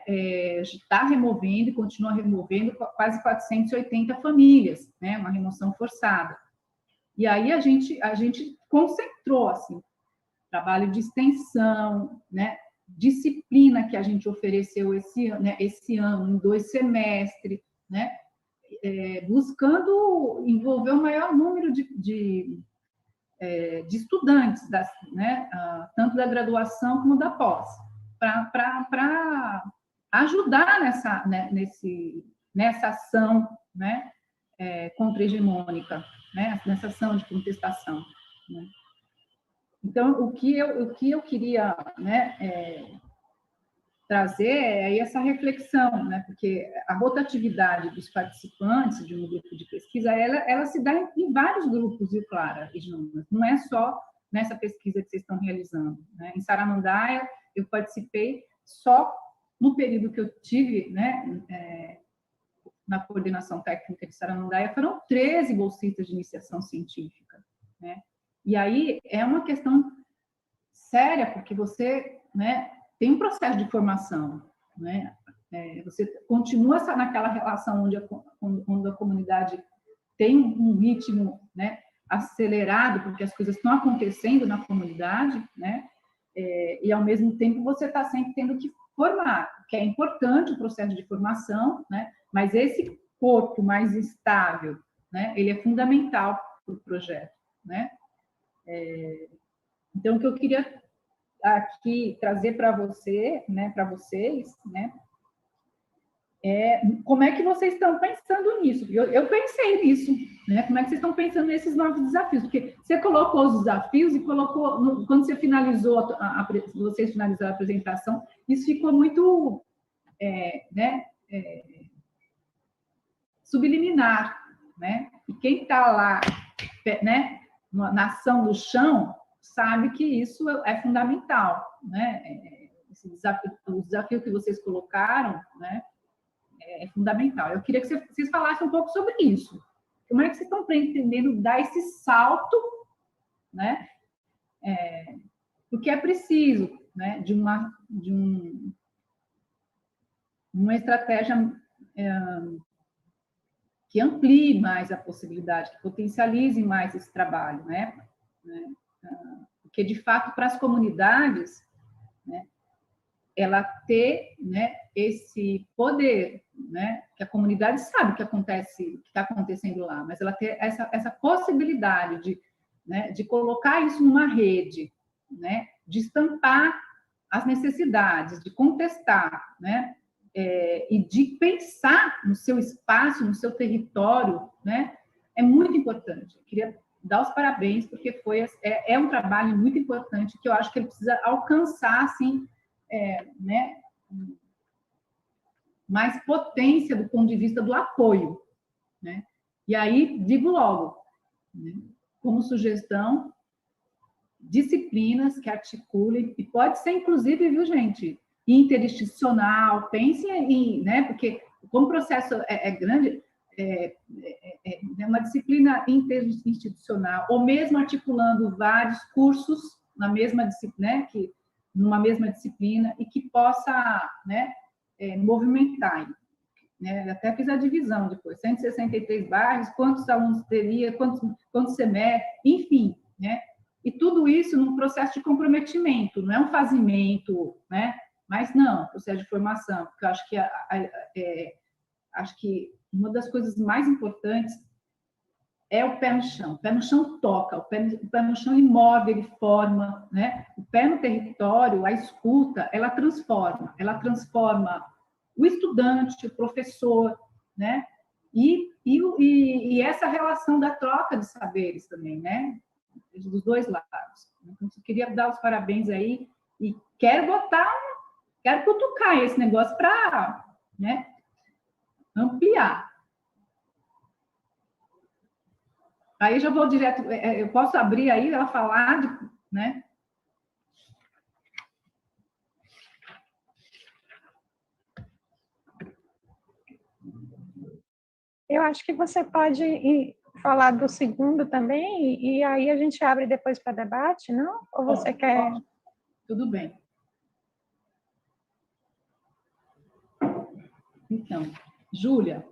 está removendo e continua removendo quase 480 famílias, né, uma remoção forçada. E aí a gente concentrou, assim, trabalho de extensão, né, disciplina que a gente ofereceu esse ano, em 2 semestres, né, buscando envolver o maior número de estudantes, né, tanto da graduação como da pós, para ajudar nessa ação, né, contra-hegemônica, né, nessa ação de contestação, né. Então, o que eu queria, né, trazer é essa reflexão, né, porque a rotatividade dos participantes de um grupo de pesquisa, ela se dá em vários grupos, viu, Clara e Jonas? Não é só nessa pesquisa que vocês estão realizando, né? Em Saramandaia, eu participei só no período que eu tive, né, na coordenação técnica de Saramandaia, foram 13 bolsistas de iniciação científica, né? E aí é uma questão séria, porque você, né, tem um processo de formação, né? Você continua naquela relação onde a comunidade tem um ritmo, né, acelerado, porque as coisas estão acontecendo na comunidade, né? E ao mesmo tempo você está sempre tendo que formar, que é importante o processo de formação, né? Mas esse corpo mais estável, né, ele é fundamental para o projeto, né? Então, o que eu queria aqui trazer para você, né, para vocês, né, como é que vocês estão pensando nisso? Eu pensei nisso, né? Como é que vocês estão pensando nesses novos desafios? Porque você colocou os desafios e colocou, quando você finalizou vocês finalizaram a apresentação, isso ficou muito, né, subliminar, né? E quem está lá, né, na ação do chão, sabe que isso é fundamental, né? O desafio que vocês colocaram, né, é fundamental. Eu queria que vocês falassem um pouco sobre isso. Como é que vocês estão pretendendo dar esse salto, né? Porque é preciso, né, de uma estratégia que amplie mais a possibilidade, que potencialize mais esse trabalho, né? Porque, de fato, para as comunidades, né, ela ter, né, esse poder, né, que a comunidade sabe o que acontece, que está acontecendo lá, mas ela ter essa possibilidade de, né, de colocar isso numa rede, né, de estampar as necessidades, de contestar, né, e de pensar no seu espaço, no seu território, né, é muito importante. Eu queria dar os parabéns, porque é um trabalho muito importante, que eu acho que ele precisa alcançar, assim, né, mais potência do ponto de vista do apoio, né? E aí, digo logo, né, como sugestão, disciplinas que articulem, e pode ser, inclusive, viu, gente, interinstitucional, pensem em, né, porque como o processo é grande, é uma disciplina interinstitucional, ou mesmo articulando vários cursos na mesma disciplina, né, que numa mesma disciplina e que possa, né, movimentar, né? Até fiz a divisão depois, 163 bairros, quantos alunos teria, quantos semestres, enfim, né? E tudo isso num processo de comprometimento, não é um fazimento, né? Mas não, processo de formação, porque eu acho que acho que uma das coisas mais importantes é o pé no chão. O pé no chão toca, o pé no chão ele move, ele forma, né? O pé no território, a escuta, ela transforma o estudante, o professor, né? E essa relação da troca de saberes também, né? Dos dois lados. Então, eu queria dar os parabéns aí e quero cutucar esse negócio para, né, ampliar. Aí já vou direto, eu posso abrir aí, ela falar, né? Eu acho que você pode falar do segundo também, e aí a gente abre depois para debate, não? Ou você quer... Tudo bem. Então, Júlia,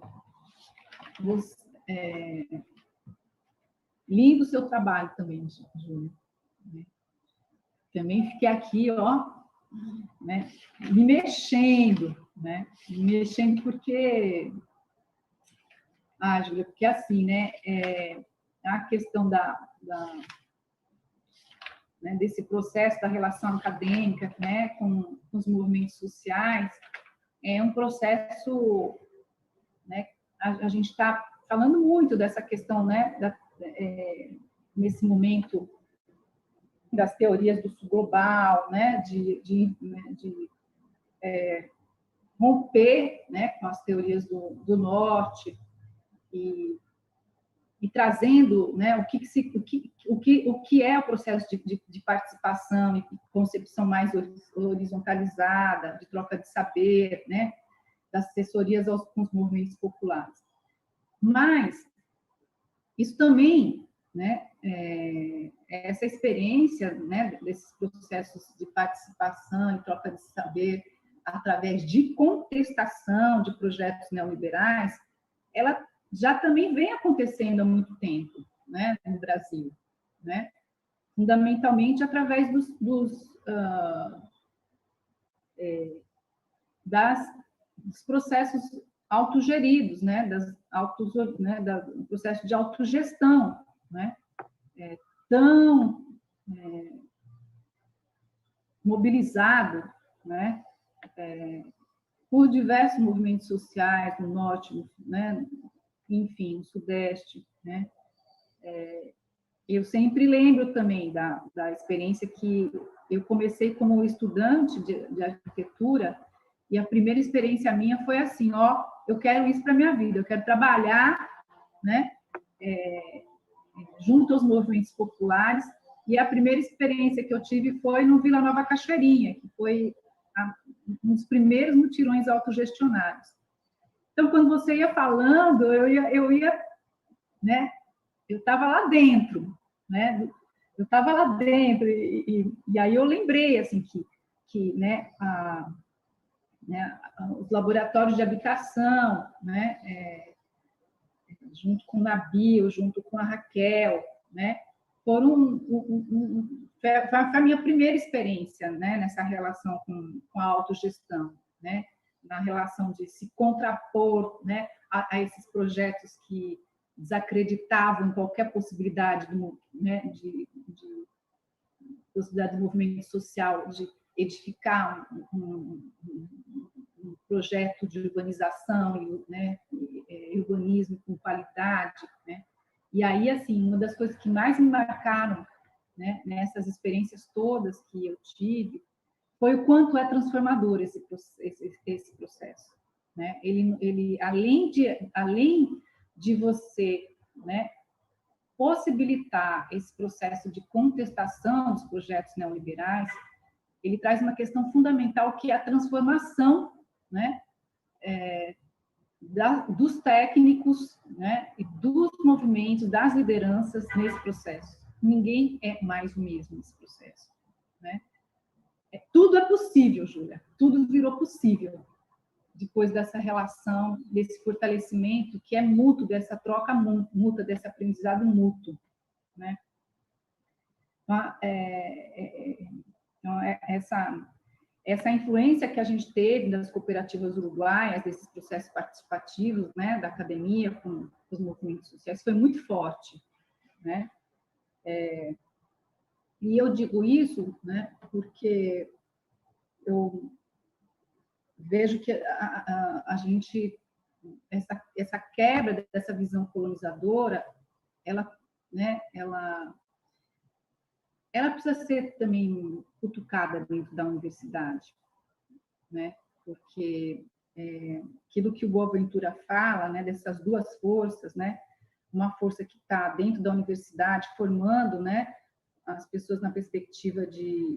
lindo o seu trabalho também, Júlia. Também fiquei aqui, ó, né, me mexendo, né? Me mexendo porque... Júlia, porque assim, né, a questão né, desse processo da relação acadêmica, né, com os movimentos sociais, é um processo, né, a gente está falando muito dessa questão, né, nesse momento das teorias do sul global, né, de romper, né, com as teorias do norte e trazendo, né, o que é o processo de participação e concepção mais horizontalizada, de troca de saber, né, das assessorias com os movimentos populares. Mas isso também, né, essa experiência, né, desses processos de participação e troca de saber através de contestação de projetos neoliberais, ela já também vem acontecendo há muito tempo, né, no Brasil, né? Fundamentalmente através dos processos autogeridos, né, do processo de autogestão, né, tão mobilizado, né, por diversos movimentos sociais no norte, né, enfim, no sudeste, né. Eu sempre lembro também da experiência que eu comecei como estudante de arquitetura e a primeira experiência minha foi assim, ó, eu quero isso para minha vida, eu quero trabalhar, né, junto aos movimentos populares, e a primeira experiência que eu tive foi no Vila Nova Cachoeirinha, que foi um dos primeiros mutirões autogestionados. Então, quando você ia falando, eu ia, né, eu estava lá dentro, né, eu estava lá dentro, e aí eu lembrei, assim, que né, os laboratórios de habitação, né, junto com o Nabil, junto com a Raquel, né, foram foi a minha primeira experiência, né, nessa relação com a autogestão, né, na relação de se contrapor, né, a esses projetos que desacreditavam qualquer possibilidade de possibilidade do movimento social de edificar um projeto de urbanização, né, urbanismo com qualidade, né? E aí, assim, uma das coisas que mais me marcaram, né, nessas experiências todas que eu tive foi o quanto é transformador esse processo, né? Ele além de você, né, possibilitar esse processo de contestação dos projetos neoliberais, ele traz uma questão fundamental que é a transformação, né, dos técnicos, né, e dos movimentos, das lideranças nesse processo. Ninguém é mais o mesmo nesse processo, né? tudo é possível, Júlia, tudo virou possível depois dessa relação, desse fortalecimento que é mútuo, dessa troca mútua, desse aprendizado mútuo, né? Então, essa influência que a gente teve das cooperativas uruguaias, desses processos participativos, né, da academia com os movimentos sociais, foi muito forte, né? E eu digo isso, né, porque eu vejo que a gente, essa quebra dessa visão colonizadora, ela precisa ser também cutucada dentro da universidade, né? Porque aquilo que o Boaventura fala, né, dessas duas forças, né? Uma força que está dentro da universidade formando, né, as pessoas na perspectiva de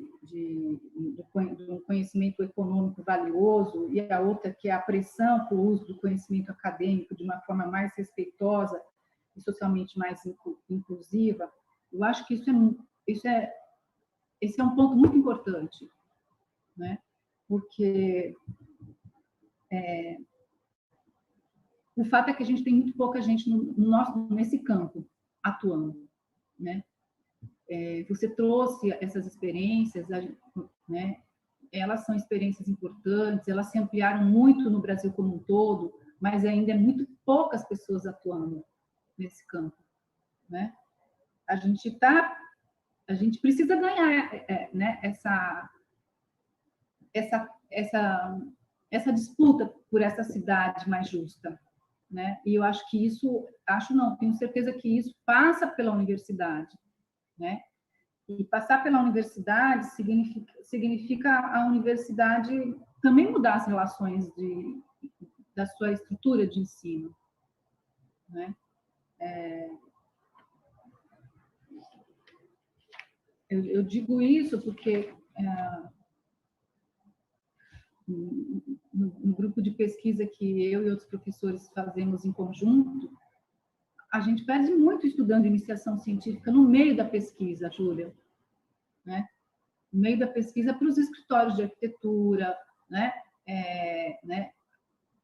um conhecimento econômico valioso, e a outra que é a pressão para o uso do conhecimento acadêmico de uma forma mais respeitosa e socialmente mais inclusiva. Eu acho que esse é um ponto muito importante, né? Porque o fato é que a gente tem muito pouca gente nesse campo atuando, né? Você trouxe essas experiências, né? Elas são experiências importantes, elas se ampliaram muito no Brasil como um todo, mas ainda é muito poucas pessoas atuando nesse campo, né? A gente precisa ganhar, né, essa disputa por essa cidade mais justa, né? E eu acho que tenho certeza que isso passa pela universidade, né? E passar pela universidade significa a universidade também mudar as relações da sua estrutura de ensino, né? Eu digo isso porque no grupo de pesquisa que eu e outros professores fazemos em conjunto, a gente perde muito estudando iniciação científica no meio da pesquisa, Júlia, né? No meio da pesquisa para os escritórios de arquitetura, né?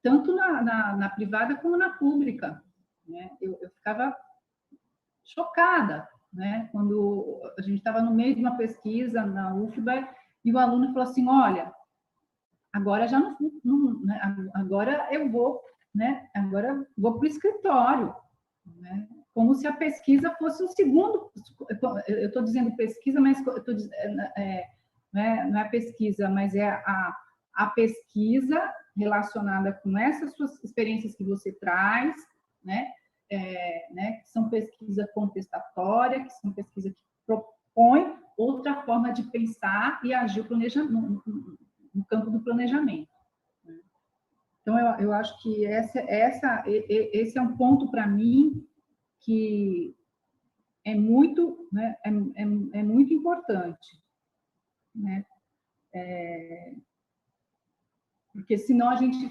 Tanto na privada como na pública, né? Eu ficava chocada, né? Quando a gente estava no meio de uma pesquisa na UFBA e o aluno falou assim, olha, agora já não, né? Agora eu vou, né? Agora vou para o escritório, né? Como se a pesquisa fosse um segundo. Eu estou dizendo pesquisa, mas eu estou dizendo, não é pesquisa, mas é a pesquisa relacionada com essas suas experiências que você traz, né? Que são pesquisa contestatória, que são pesquisa que propõe outra forma de pensar e agir no campo do planejamento. Então, eu acho que esse é um ponto para mim que é muito, né, é muito importante, né? Porque senão a gente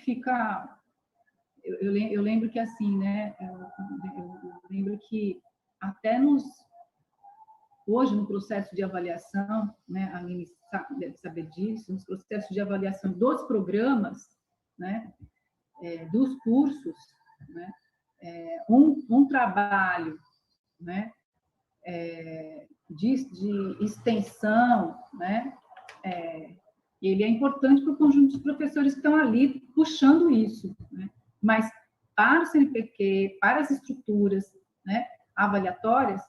fica eu lembro que assim, né? Eu lembro que até hoje no processo de avaliação, né? A Aline deve saber disso, nos processos de avaliação dos programas, né? Dos cursos, né? Um trabalho, né? De extensão, né? Ele é importante para o conjunto de professores que estão ali puxando isso, né? Mas para o CNPq, para as estruturas, né, avaliatórias,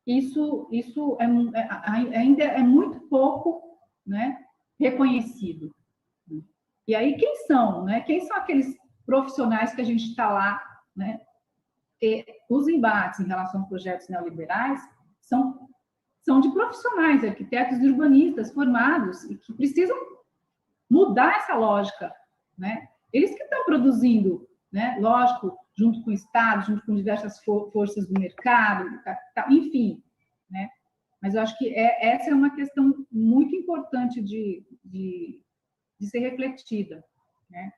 isso ainda é muito pouco, né, reconhecido. E aí quem são, né? Quem são aqueles profissionais que a gente está lá, né? Os embates em relação a projetos neoliberais são de profissionais, arquitetos e urbanistas formados e que precisam mudar essa lógica, né? Eles que estão produzindo, né? Lógico, junto com o Estado, junto com diversas forças do mercado, do capital, enfim, né? Mas eu acho que essa é uma questão muito importante de ser refletida, né?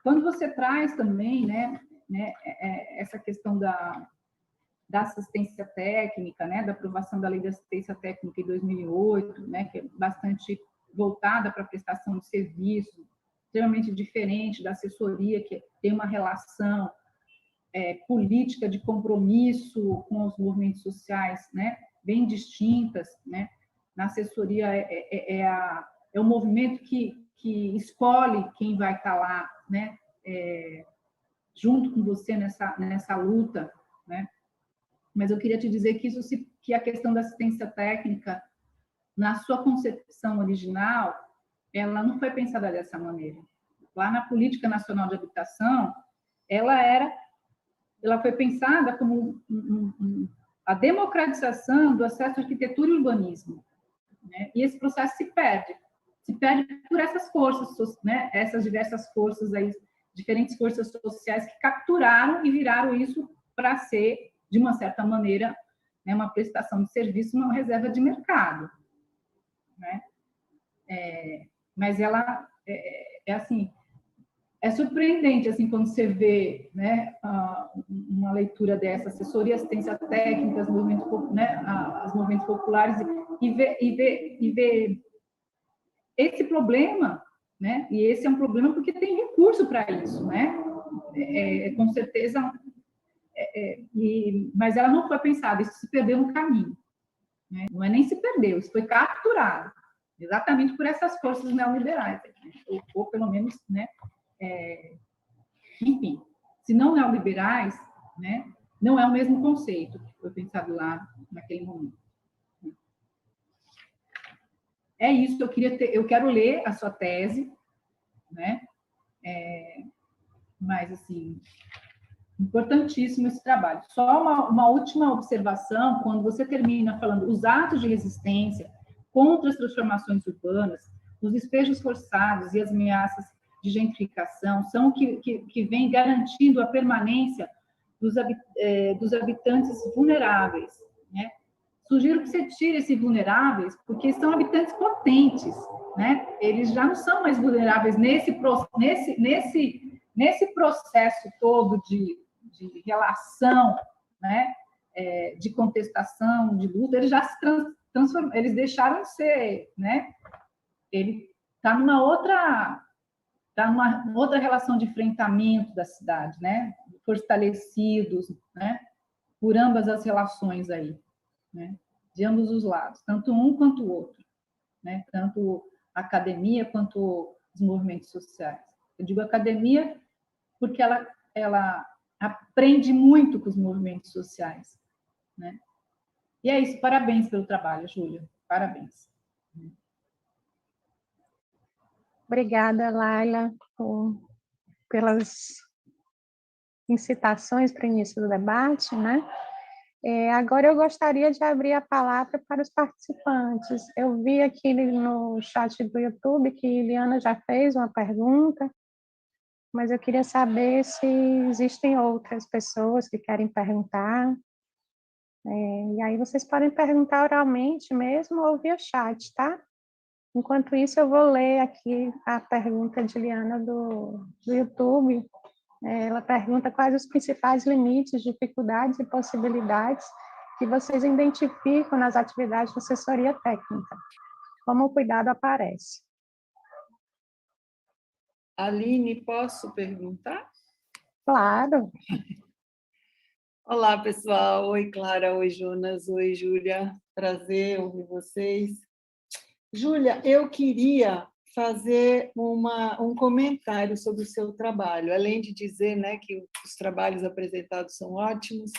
Quando você traz também, né, essa questão da assistência técnica, né, da aprovação da lei de assistência técnica em 2008, né, que é bastante voltada para a prestação de serviço, extremamente diferente da assessoria, que tem uma relação política de compromisso com os movimentos sociais, né, bem distintas, né. Na assessoria é o movimento que escolhe quem vai estar lá, né, junto com você nessa luta, né. Mas eu queria te dizer que a questão da assistência técnica, na sua concepção original, ela não foi pensada dessa maneira. Lá na Política Nacional de Habitação, ela foi pensada como a democratização do acesso à arquitetura e urbanismo, né? E esse processo se perde por essas forças, né? Essas diversas forças aí, diferentes forças sociais que capturaram e viraram isso para ser, de uma certa maneira, né, uma prestação de serviço, uma reserva de mercado, né? Mas ela assim, é surpreendente assim quando você vê, né, uma leitura dessa, assessoria, assistência técnica, né, os movimentos populares, e ver esse problema, né? E esse é um problema porque tem recurso para isso, né? Com certeza. Mas ela não foi pensada, isso se perdeu no caminho, né? Não é nem se perdeu, isso foi capturado, exatamente por essas forças neoliberais, ou pelo menos, né? Enfim, se não neoliberais, né? Não é o mesmo conceito que foi pensado lá naquele momento. É isso, eu quero ler a sua tese, né? Mas, assim, importantíssimo esse trabalho. Só uma última observação, quando você termina falando os atos de resistência contra as transformações urbanas, os despejos forçados e as ameaças de gentrificação são o que vem garantindo a permanência dos habitantes vulneráveis, né? Sugiro que você tire esses vulneráveis, porque são habitantes potentes, né? Eles já não são mais vulneráveis nesse processo todo de relação, né? De contestação, de luta, eles já se transformaram, eles deixaram de ser, né? Ele está numa outra relação de enfrentamento da cidade, né? Fortalecidos, né? Por ambas as relações aí, né? De ambos os lados, tanto um quanto o outro, né? Tanto a academia quanto os movimentos sociais. Eu digo academia porque ela aprende muito com os movimentos sociais, né? E é isso, parabéns pelo trabalho, Júlia, parabéns. Obrigada, Laila, pelas incitações para o início do debate, né? Agora eu gostaria de abrir a palavra para os participantes. Eu vi aqui no chat do YouTube que Eliana já fez uma pergunta, mas eu queria saber se existem outras pessoas que querem perguntar. E aí vocês podem perguntar oralmente mesmo ou via chat, tá? Enquanto isso, eu vou ler aqui a pergunta de Eliana do YouTube. Ela pergunta quais os principais limites, dificuldades e possibilidades que vocês identificam nas atividades de assessoria técnica. Como o cuidado aparece? Aline, posso perguntar? Claro. Olá, pessoal. Oi, Clara. Oi, Jonas. Oi, Júlia. Prazer ouvir vocês. Júlia, eu queria fazer um comentário sobre o seu trabalho, além de dizer, né, que os trabalhos apresentados são ótimos,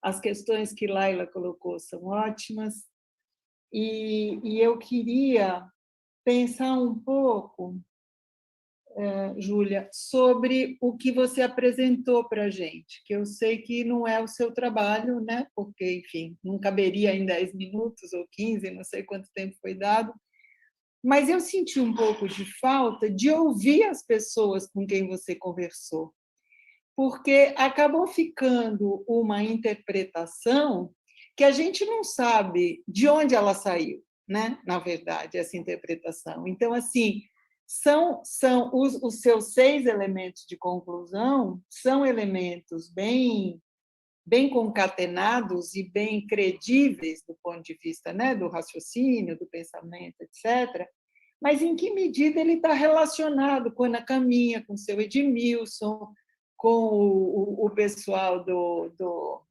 as questões que Laila colocou são ótimas, e eu queria pensar um pouco, Júlia, sobre o que você apresentou para a gente, que eu sei que não é o seu trabalho, né, porque, enfim, não caberia em 10 minutos ou 15, não sei quanto tempo foi dado, mas eu senti um pouco de falta de ouvir as pessoas com quem você conversou, porque acabou ficando uma interpretação que a gente não sabe de onde ela saiu, né? Na verdade, essa interpretação. Então, assim, são os seus 6 elementos de conclusão, são elementos bem bem concatenados e bem credíveis do ponto de vista, né, do raciocínio, do pensamento, etc., mas em que medida ele está relacionado com a Ana Caminha, com o seu Edmilson, com o pessoal do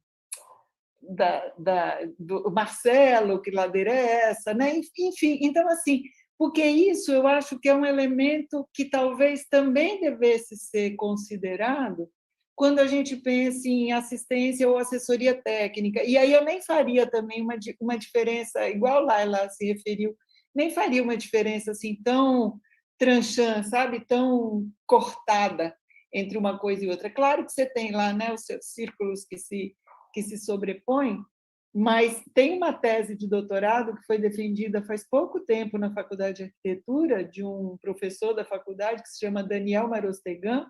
Marcelo, que ladeira é essa, né? Enfim, então, assim, porque isso eu acho que é um elemento que talvez também devesse ser considerado quando a gente pensa em assistência ou assessoria técnica. E aí eu nem faria também uma diferença, igual Laila se referiu, nem faria uma diferença assim tão tranchant, sabe? Tão cortada entre uma coisa e outra. Claro que você tem lá, né, os seus círculos que se sobrepõem, mas tem uma tese de doutorado que foi defendida faz pouco tempo na Faculdade de Arquitetura, de um professor da faculdade que se chama Daniel Marostegan,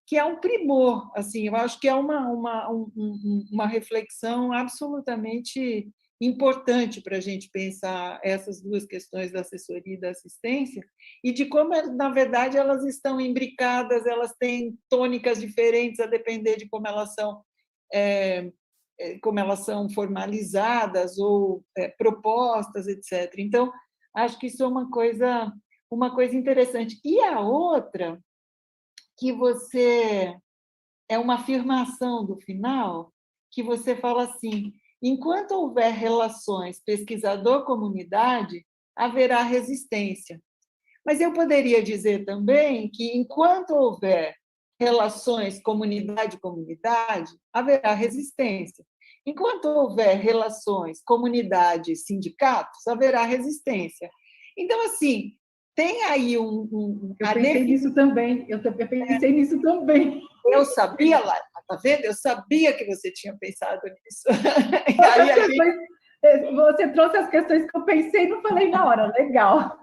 que é um primor, assim, eu acho que é uma reflexão absolutamente importante para a gente pensar essas duas questões da assessoria e da assistência, e de como, na verdade, elas estão imbricadas, elas têm tônicas diferentes a depender de como elas são formalizadas ou propostas, etc. Então, acho que isso é uma coisa interessante. E a outra, que você é uma afirmação do final, que você fala assim: enquanto houver relações pesquisador-comunidade, haverá resistência. Mas eu poderia dizer também que, enquanto houver relações comunidade-comunidade, haverá resistência. Enquanto houver relações comunidade-sindicatos, haverá resicência. Então, assim, tem aí Eu pensei nisso também. Eu pensei nisso também. Eu sabia, Laila, tá vendo? Eu sabia que você tinha pensado nisso. E aí você trouxe as questões que eu pensei e não falei na hora. Legal.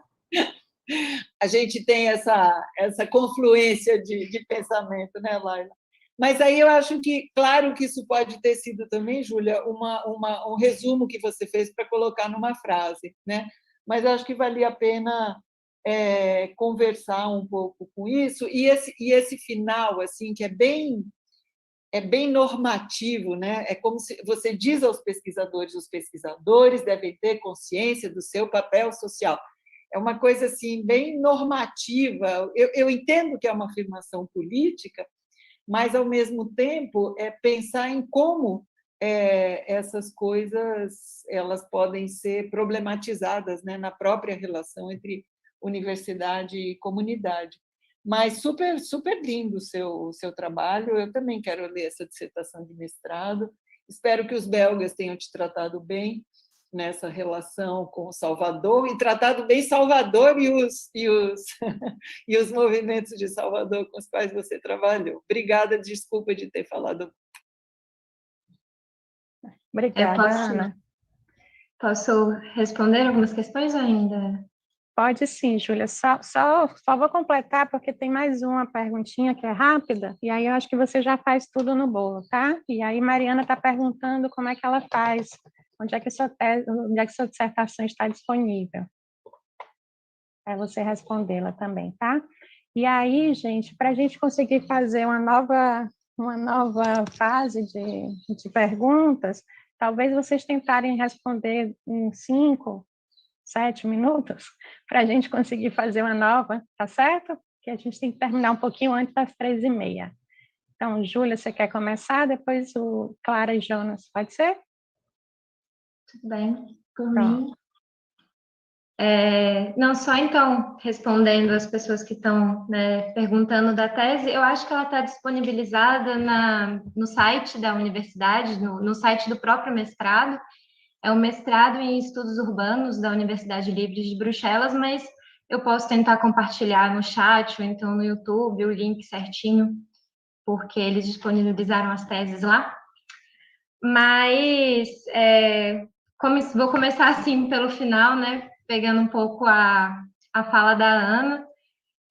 A gente tem essa confluência de pensamento, né, Laila? Mas aí eu acho que, claro que isso pode ter sido também, Júlia, um resumo que você fez para colocar numa frase, né? Mas eu acho que valia a pena conversar um pouco com isso, e esse final, assim, que é bem normativo, né? É como se você diz aos pesquisadores: os pesquisadores devem ter consciência do seu papel social. É uma coisa assim bem normativa. Eu entendo que é uma afirmação política, mas ao mesmo tempo é pensar em como essas coisas elas podem ser problematizadas, né, na própria relação entre universidade e comunidade. Mas super lindo o seu trabalho. Eu também quero ler essa dissertação de mestrado. Espero que os belgas tenham te tratado bem nessa relação com o Salvador, e tratado bem Salvador e os movimentos de Salvador com os quais você trabalhou. Obrigada, desculpa de ter falado. Obrigada, Ana. Posso responder algumas questões ainda? Pode sim, Júlia. Só vou completar, porque tem mais uma perguntinha que é rápida, e aí eu acho que você já faz tudo no bolo, tá? E aí Mariana está perguntando como é que ela faz, onde é que sua dissertação está disponível. Para você respondê-la também, tá? E aí, gente, para a gente conseguir fazer uma nova fase de perguntas, talvez vocês tentarem responder em 5, 7 minutos, para a gente conseguir fazer uma nova, tá certo? Que a gente tem que terminar um pouquinho antes das 3h30. Então, Júlia, você quer começar? Depois o Clara e Jonas, pode ser? Tudo bem, por mim. Não, só então, respondendo as pessoas que estão, né, perguntando da tese, eu acho que ela está disponibilizada no site da universidade, no site do próprio mestrado. É o mestrado em Estudos Urbanos da Universidade Livre de Bruxelas, mas eu posso tentar compartilhar no chat ou então no YouTube o link certinho, porque eles disponibilizaram as teses lá. Mas vou começar assim pelo final, né? Pegando um pouco a fala da Ana,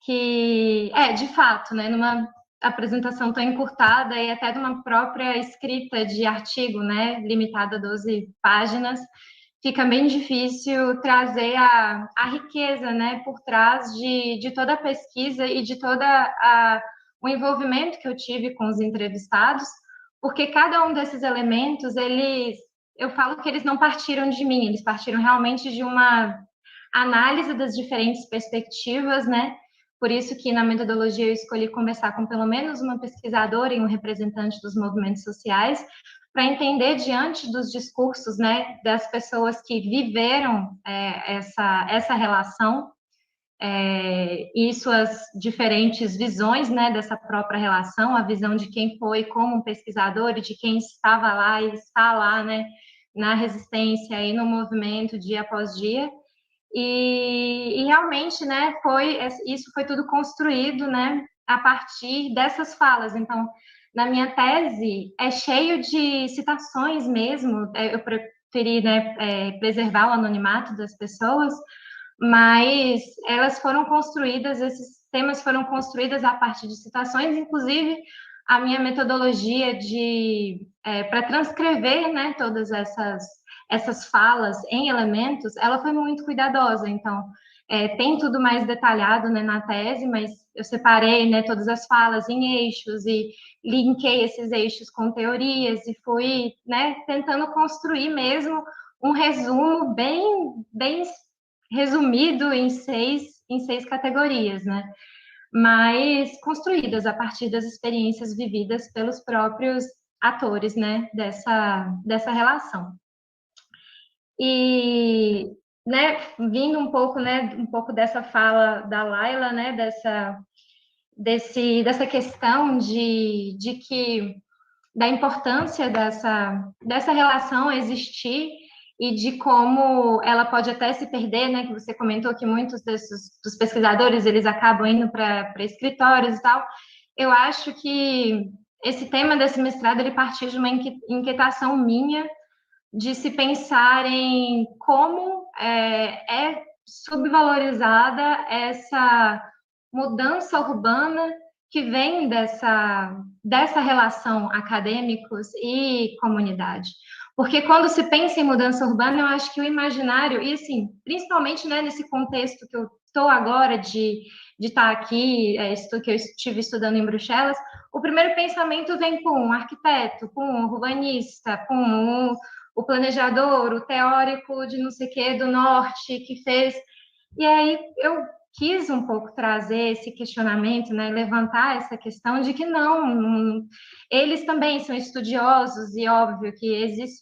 que de fato, né? Numa apresentação tão encurtada e até de uma própria escrita de artigo, né? Limitada a 12 páginas, fica bem difícil trazer a riqueza, né? Por trás de toda a pesquisa e de o envolvimento que eu tive com os entrevistados, porque cada um desses elementos, eu falo que eles não partiram de mim, eles partiram realmente de uma análise das diferentes perspectivas, né? Por isso que na metodologia eu escolhi conversar com pelo menos uma pesquisadora e um representante dos movimentos sociais, para entender diante dos discursos, né, das pessoas que viveram essa relação e suas diferentes visões, né, dessa própria relação, a visão de quem foi como um pesquisador e de quem estava lá e está lá, né, na resistência e no movimento dia após dia. E realmente, né, isso foi tudo construído, né, a partir dessas falas. Então, na minha tese, é cheio de citações mesmo, eu preferi, né, preservar o anonimato das pessoas, mas elas foram construídas, esses temas foram construídos a partir de citações, inclusive a minha metodologia para transcrever, né, todas essas falas em elementos, ela foi muito cuidadosa. Então, tem tudo mais detalhado, né, na tese, mas eu separei, né, todas as falas em eixos e linkei esses eixos com teorias e fui, né, tentando construir mesmo um resumo bem resumido em seis categorias, né? Mas construídas a partir das experiências vividas pelos próprios atores, né, dessa relação. E, né, vindo um pouco dessa fala da Laila, né, dessa questão da importância dessa relação existir e de como ela pode até se perder, né, que você comentou que muitos dos pesquisadores, eles acabam indo para escritórios e tal. Eu acho que esse tema desse mestrado, ele partiu de uma inquietação minha de se pensar em como é subvalorizada essa mudança urbana que vem dessa relação acadêmicos e comunidade. Porque quando se pensa em mudança urbana, eu acho que o imaginário, e assim, principalmente, né, nesse contexto que eu estou agora de estar aqui, que eu estive estudando em Bruxelas, o primeiro pensamento vem com um arquiteto, com um urbanista, com o planejador, o teórico de não sei o que do norte que fez. E aí eu quis um pouco trazer esse questionamento, né, levantar essa questão de que não, eles também são estudiosos e óbvio que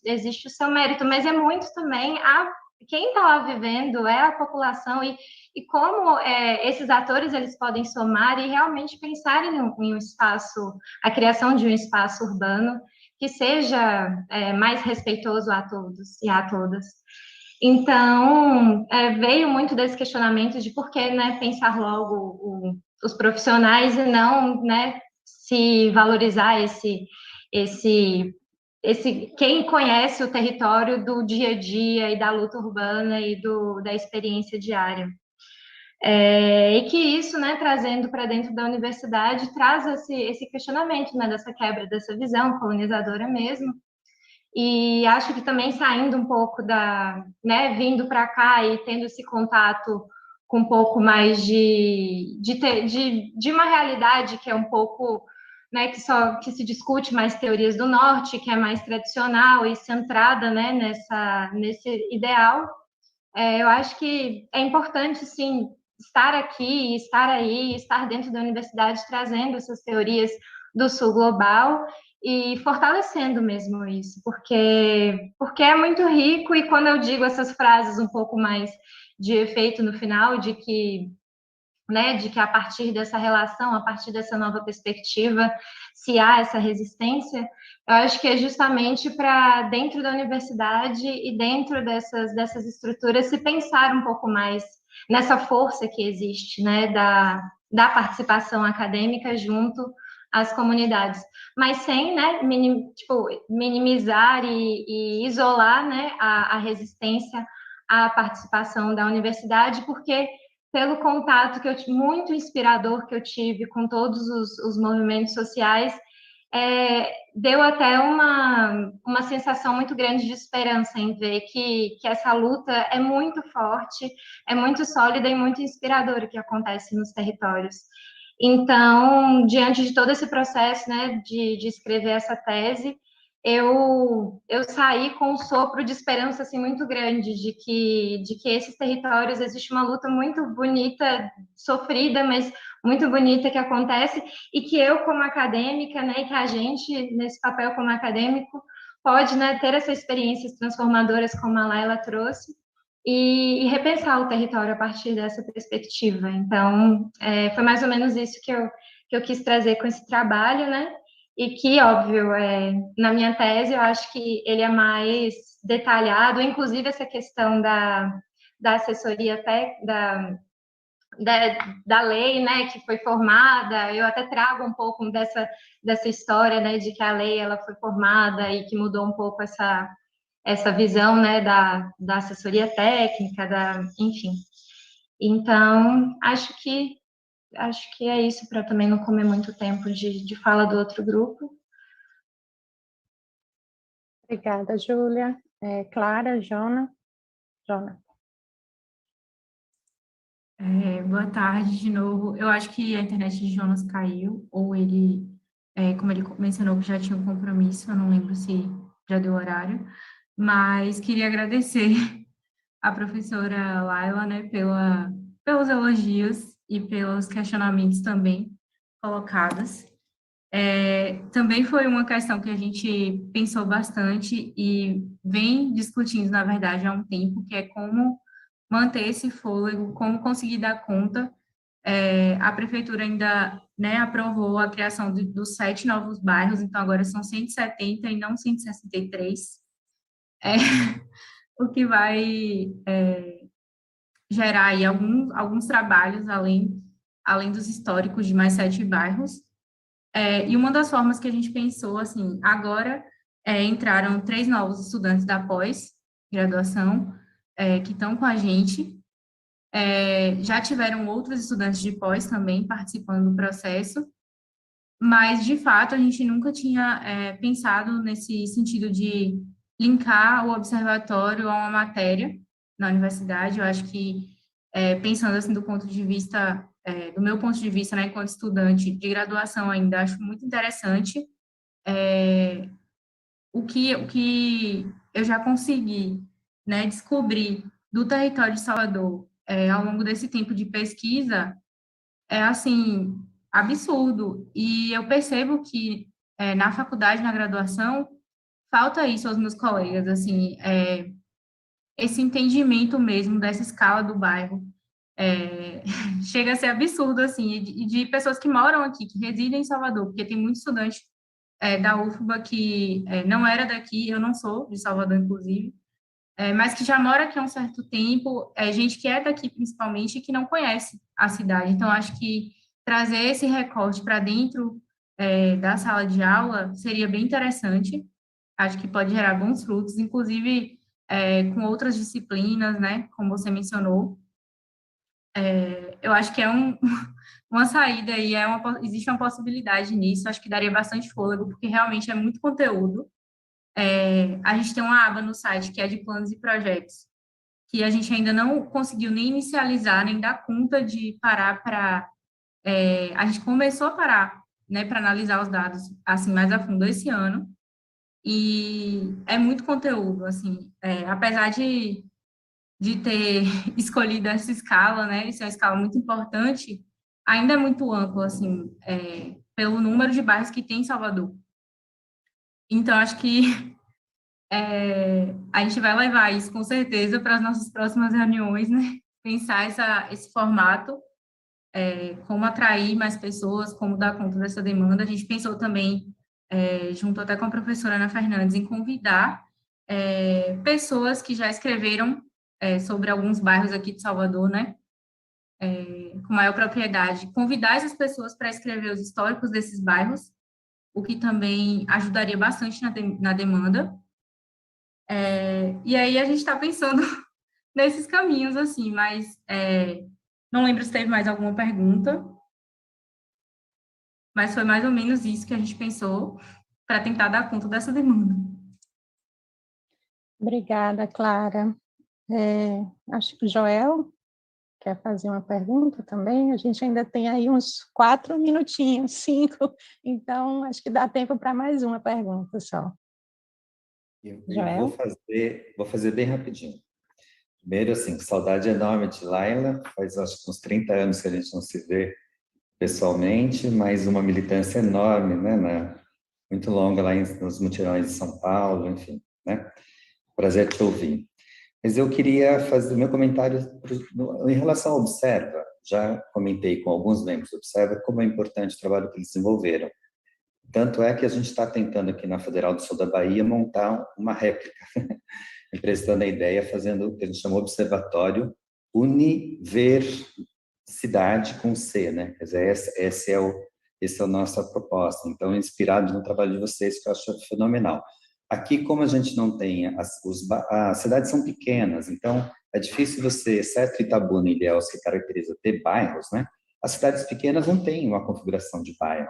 existe o seu mérito, mas é muito também quem está lá vivendo, é a população e como esses atores eles podem somar e realmente pensarem em um espaço, a criação de um espaço urbano que seja mais respeitoso a todos e a todas. Então, veio muito desse questionamento de por que, né, pensar logo os profissionais e não, né, se valorizar quem conhece o território do dia a dia e da luta urbana e da experiência diária. E que isso, né, trazendo para dentro da universidade, traz esse questionamento, né, dessa quebra dessa visão colonizadora mesmo. E acho que também saindo um pouco né, vindo para cá e tendo esse contato com um pouco mais de uma realidade que é um pouco, né, que se discute mais teorias do norte, que é mais tradicional e centrada, né, nesse ideal. Eu acho que é importante, sim, estar aqui, estar aí, estar dentro da universidade trazendo essas teorias do sul global e fortalecendo mesmo isso, porque é muito rico e quando eu digo essas frases um pouco mais de efeito no final, de que a partir dessa relação, a partir dessa nova perspectiva, se há essa resistência, eu acho que é justamente para dentro da universidade e dentro dessas estruturas se pensar um pouco mais nessa força que existe, né, da participação acadêmica junto às comunidades, mas sem, né, minimizar e isolar, né, a resistência à participação da universidade, porque pelo contato muito inspirador que eu tive com todos os movimentos sociais, deu até uma sensação muito grande de esperança em ver que essa luta é muito forte, é muito sólida e muito inspiradora que acontece nos territórios. Então, diante de todo esse processo, né, de escrever essa tese, eu saí com um sopro de esperança assim muito grande de que esses territórios existe uma luta muito bonita, sofrida, mas muito bonita que acontece e que eu como acadêmica, né, e que a gente nesse papel como acadêmico pode, né, ter essas experiências transformadoras como a Laila trouxe e repensar o território a partir dessa perspectiva. Então, foi mais ou menos isso que eu quis trazer com esse trabalho, né? E que, óbvio, na minha tese, eu acho que ele é mais detalhado, inclusive essa questão da assessoria até da lei, né, que foi formada, eu até trago um pouco dessa história, né, de que a lei ela foi formada e que mudou um pouco essa visão, né, da assessoria técnica, enfim. Então, acho que é isso, para também não comer muito tempo de fala do outro grupo. Obrigada, Júlia. Clara, Jona. Boa tarde de novo. Eu acho que a internet de Jonas caiu, ou ele, como ele mencionou que já tinha um compromisso, eu não lembro se já deu horário, mas queria agradecer a professora Laila, né, pelos elogios e pelos questionamentos também colocados. Também foi uma questão que a gente pensou bastante e vem discutindo, na verdade, há um tempo, que é como manter esse fôlego, como conseguir dar conta. A prefeitura ainda, né, aprovou a criação dos 7 novos bairros, então agora são 170 e não 163, o que vai gerar aí alguns trabalhos além dos históricos de mais 7 bairros. E uma das formas que a gente pensou, assim, agora entraram 3 novos estudantes da pós-graduação que estão com a gente. Já tiveram outros estudantes de pós também participando do processo, mas, de fato, a gente nunca tinha pensado nesse sentido de linkar o observatório a uma matéria na universidade. Eu acho que, pensando assim do ponto de vista, do meu ponto de vista, né, enquanto estudante de graduação ainda, acho muito interessante o que eu já consegui, né, descobrir do território de Salvador ao longo desse tempo de pesquisa é, assim, absurdo. E eu percebo que na faculdade, na graduação, falta isso aos meus colegas, assim, esse entendimento mesmo dessa escala do bairro. Chega a ser absurdo, assim, e de pessoas que moram aqui, que residem em Salvador, porque tem muito estudante da UFBA que não era daqui, eu não sou de Salvador, inclusive, mas que já mora aqui há um certo tempo, gente que é daqui principalmente e que não conhece a cidade. Então, acho que trazer esse recorte para dentro da sala de aula seria bem interessante. Acho que pode gerar bons frutos, inclusive com outras disciplinas, né, como você mencionou. Eu acho que é uma saída e existe uma possibilidade nisso. Acho que daria bastante fôlego, porque realmente é muito conteúdo. A gente tem uma aba no site que é de planos e projetos, que a gente ainda não conseguiu nem inicializar, nem dar conta de parar para... a gente começou a parar, né, para analisar os dados assim mais a fundo esse ano, e é muito conteúdo, assim, apesar de ter escolhido essa escala, né, isso é uma escala muito importante, ainda é muito amplo, assim, pelo número de bairros que tem em Salvador. Então, acho que a gente vai levar isso com certeza para as nossas próximas reuniões, né? Pensar esse formato, como atrair mais pessoas, como dar conta dessa demanda. A gente pensou também, junto até com a professora Ana Fernandes, em convidar pessoas que já escreveram sobre alguns bairros aqui de Salvador, né? Com maior propriedade. Convidar essas pessoas para escrever os históricos desses bairros, o que também ajudaria bastante na demanda. E aí a gente está pensando nesses caminhos, assim, mas não lembro se teve mais alguma pergunta, mas foi mais ou menos isso que a gente pensou para tentar dar conta dessa demanda. Obrigada, Clara. Acho que o Joel quer fazer uma pergunta também? A gente ainda tem aí uns 4 minutinhos, 5, então acho que dá tempo para mais uma pergunta só. Eu Joel? vou fazer bem rapidinho. Primeiro, assim, saudade enorme de Laila, faz acho que uns 30 anos que a gente não se vê pessoalmente, mas uma militância enorme, né, muito longa lá nos mutirões de São Paulo, enfim, né? Prazer te ouvir. Mas eu queria fazer meu comentário em relação ao Observa. Já comentei com alguns membros do Observa como é importante o trabalho que eles desenvolveram. Tanto é que a gente está tentando aqui na Federal do Sul da Bahia montar uma réplica, emprestando a ideia, fazendo o que a gente chama Observatório Universidade com C, né? Quer dizer, esse é a nossa proposta. Então, inspirado no trabalho de vocês, que eu acho fenomenal. Aqui, como a gente não tem, as cidades são pequenas, então é difícil você, exceto Itabuna e Ilhéus, que caracteriza ter bairros, né? As cidades pequenas não têm uma configuração de bairro,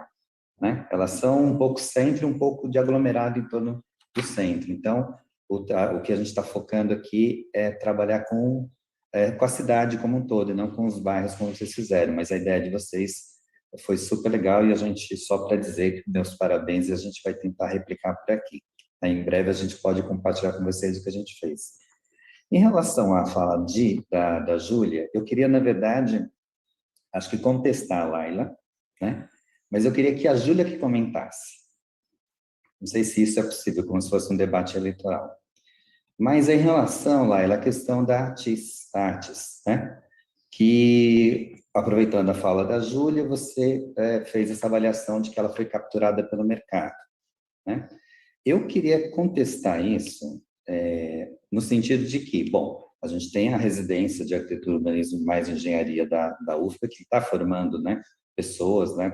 né? Elas são um pouco centro, um pouco de aglomerado em torno do centro. Então, o que a gente está focando aqui é trabalhar com a cidade como um todo, e não com os bairros como vocês fizeram, mas a ideia de vocês foi super legal e a gente, só para dizer meus parabéns, e a gente vai tentar replicar por aqui. Em breve a gente pode compartilhar com vocês o que a gente fez. Em relação à fala da Júlia, eu queria, na verdade, acho que contestar a Laila, né? Mas eu queria que a Júlia que comentasse. Não sei se isso é possível, como se fosse um debate eleitoral. Mas em relação, Laila, à questão da artes, né? Que, aproveitando a fala da Júlia, você fez essa avaliação de que ela foi capturada pelo mercado, né? Eu queria contestar isso no sentido de que, bom, a gente tem a residência de arquitetura, urbanismo mais engenharia da UFBA, que está formando, né, pessoas, né,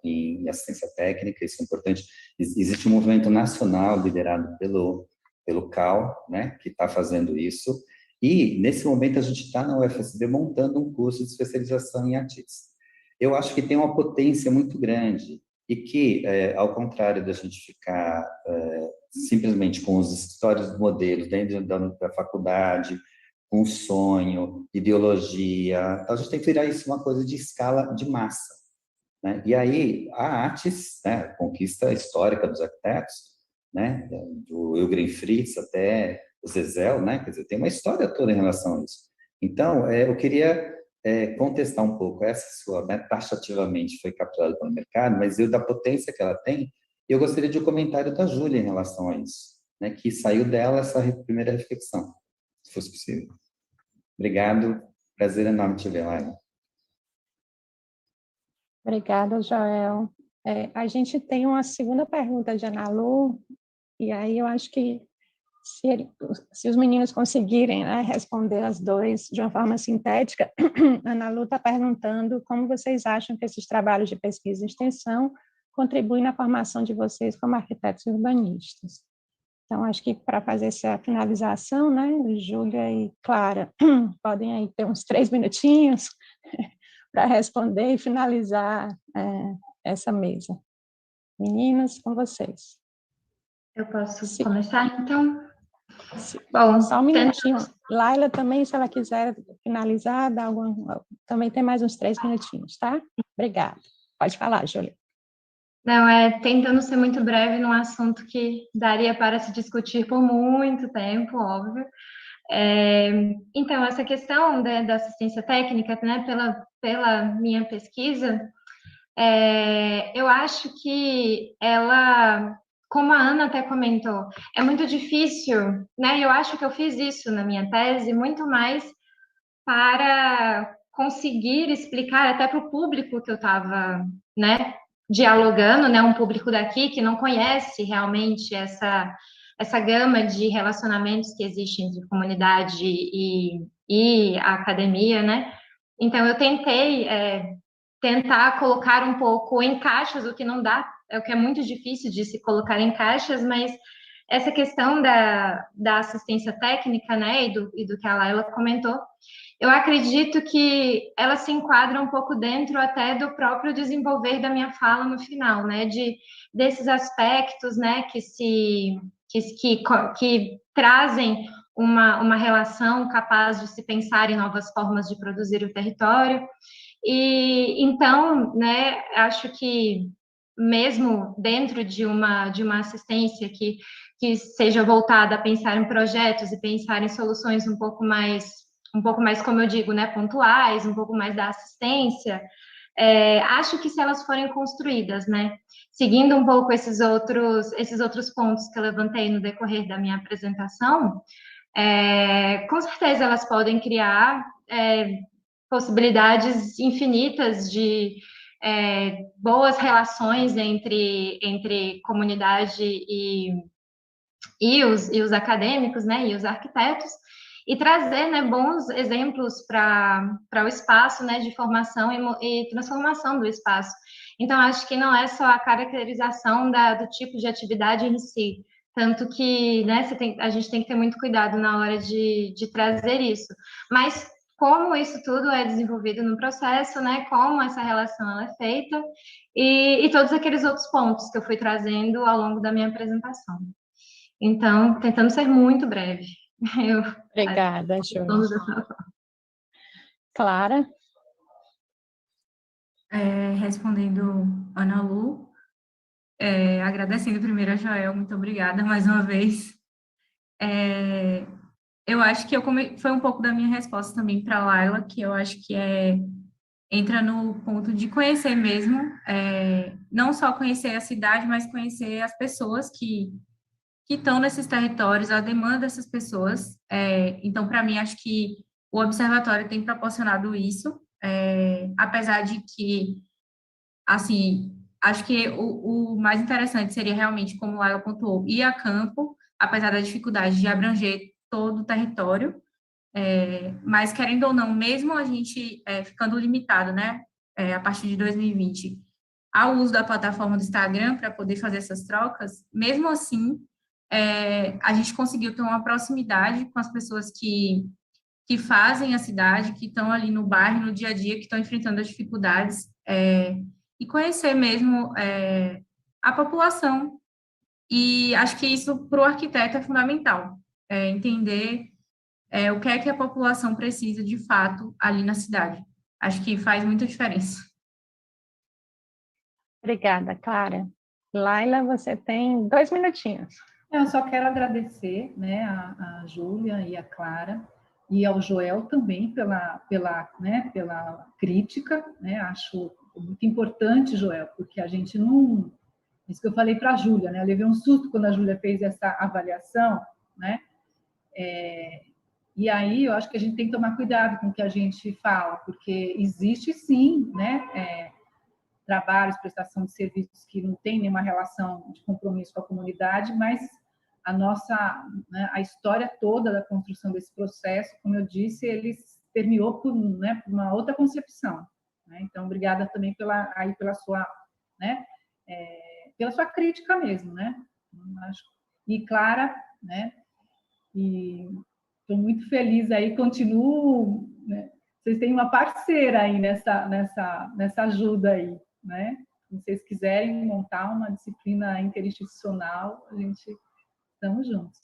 em assistência técnica, isso é importante. Existe um movimento nacional liderado pelo CAL, né, que está fazendo isso, e nesse momento a gente está na UFSB montando um curso de especialização em artes. Eu acho que tem uma potência muito grande, e que, ao contrário da gente ficar simplesmente com os escritórios modelos dentro da faculdade, com sonho, ideologia, a gente tem que virar isso uma coisa de escala de massa, né? E aí, a artes, né, a conquista histórica dos arquitetos, né, do Eugen Fritz até o Zezél, né, quer dizer, tem uma história toda em relação a isso. Então, eu queria contestar um pouco essa sua, né, taxativamente foi capturada pelo mercado, mas da potência que ela tem, eu gostaria de um comentário da Júlia em relação a isso, né, que saiu dela essa primeira reflexão, se fosse possível. Obrigado, prazer enorme te ver, Laila. Obrigada, Joel. A gente tem uma segunda pergunta de Ana Lu, e aí eu acho que se os meninos conseguirem, né, responder as duas de uma forma sintética, a Ana Lu está perguntando como vocês acham que esses trabalhos de pesquisa e extensão contribuem na formação de vocês como arquitetos urbanistas. Então, acho que para fazer essa finalização, né, Júlia e Clara podem aí ter uns 3 minutinhos para responder e finalizar essa mesa. Meninas, com vocês. Eu posso começar, então? Bom, só um minutinho. Laila também, se ela quiser finalizar, também tem mais uns 3 minutinhos, tá? Obrigada. Pode falar, Júlia. Não, tentando ser muito breve num assunto que daria para se discutir por muito tempo, óbvio. Então, essa questão da assistência técnica, né, pela minha pesquisa, eu acho que ela, como a Ana até comentou, é muito difícil, né? Eu acho que eu fiz isso na minha tese, muito mais para conseguir explicar até para o público que eu estava, né, dialogando, né, um público daqui que não conhece realmente essa gama de relacionamentos que existem entre comunidade e a academia, né? Então, eu tentei tentar colocar um pouco em caixas, o que não dá, o que é muito difícil de se colocar em caixas, mas essa questão da assistência técnica, né, e do que a Laila comentou, eu acredito que ela se enquadra um pouco dentro até do próprio desenvolver da minha fala no final, né, desses aspectos, né, que trazem uma relação capaz de se pensar em novas formas de produzir o território. E então, né, acho que mesmo dentro de uma assistência que seja voltada a pensar em projetos e pensar em soluções um pouco mais, como eu digo, né, pontuais, um pouco mais da assistência, acho que se elas forem construídas, né, seguindo um pouco esses outros pontos que eu levantei no decorrer da minha apresentação, com certeza elas podem criar possibilidades infinitas de boas relações entre comunidade e os acadêmicos, né, e os arquitetos, e trazer, né, bons exemplos para o espaço, né, de formação e transformação do espaço. Então, acho que não é só a caracterização do tipo de atividade em si, tanto que, né, a gente tem que ter muito cuidado na hora de trazer isso, mas como isso tudo é desenvolvido no processo, né, como essa relação ela é feita, e todos aqueles outros pontos que eu fui trazendo ao longo da minha apresentação. Então, tentando ser muito breve. Obrigada, Júlia. Clara? Respondendo Ana Lu, agradecendo primeiro a Joel, muito obrigada mais uma vez. Eu acho que foi um pouco da minha resposta também para a Laila, que eu acho que entra no ponto de conhecer mesmo, não só conhecer a cidade, mas conhecer as pessoas que estão nesses territórios, a demanda dessas pessoas. Então, para mim, acho que o observatório tem proporcionado isso, apesar de que, assim, acho que o mais interessante seria realmente, como o Laila pontuou, ir a campo, apesar da dificuldade de abranger todo o território, mas, querendo ou não, mesmo a gente ficando limitado, né, a partir de 2020, ao uso da plataforma do Instagram para poder fazer essas trocas, mesmo assim, a gente conseguiu ter uma proximidade com as pessoas que fazem a cidade, que estão ali no bairro, no dia a dia, que estão enfrentando as dificuldades, e conhecer mesmo a população. E acho que isso, para o arquiteto, é fundamental, entender o que é que a população precisa, de fato, ali na cidade. Acho que faz muita diferença. Obrigada, Clara. Laila, você tem 2 minutinhos. Eu só quero agradecer, né, a Júlia e a Clara, e ao Joel também pela crítica, né? Acho muito importante, Joel, porque a gente não... Isso que eu falei para a Júlia, né? Eu levei um susto quando a Júlia fez essa avaliação, né? E aí eu acho que a gente tem que tomar cuidado com o que a gente fala, porque existe sim, né, trabalhos, prestação de serviços que não tem nenhuma relação de compromisso com a comunidade, mas a nossa, né, a história toda da construção desse processo, como eu disse, ele permeou por uma outra concepção, né? Então, obrigada também pela sua, né, pela sua crítica mesmo, né? E Clara, né? E estou muito feliz aí, continuo, né? Vocês têm uma parceira aí nessa ajuda aí, né? Se vocês quiserem montar uma disciplina interinstitucional, a gente estamos juntos.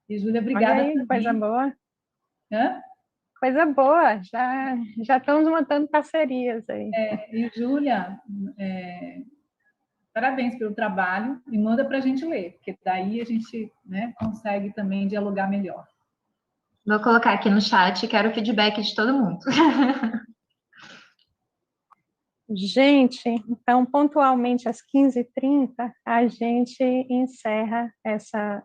E Júlia, obrigada. Olha aí, coisa boa. Hã? Coisa boa, já estamos montando parcerias aí. E Júlia, parabéns pelo trabalho e manda para a gente ler, porque daí a gente, né, consegue também dialogar melhor. Vou colocar aqui no chat, quero o feedback de todo mundo. Gente, então, pontualmente às 15h30, a gente encerra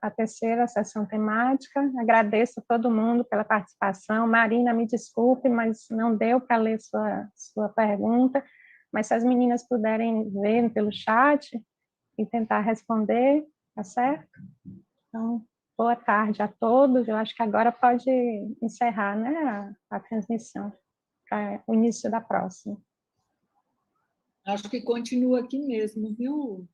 a terceira sessão temática. Agradeço a todo mundo pela participação. Marina, me desculpe, mas não deu para ler sua pergunta, mas se as meninas puderem ver pelo chat e tentar responder, tá certo? Então, boa tarde a todos. Eu acho que agora pode encerrar, né, a transmissão para o início da próxima. Acho que continua aqui mesmo, viu?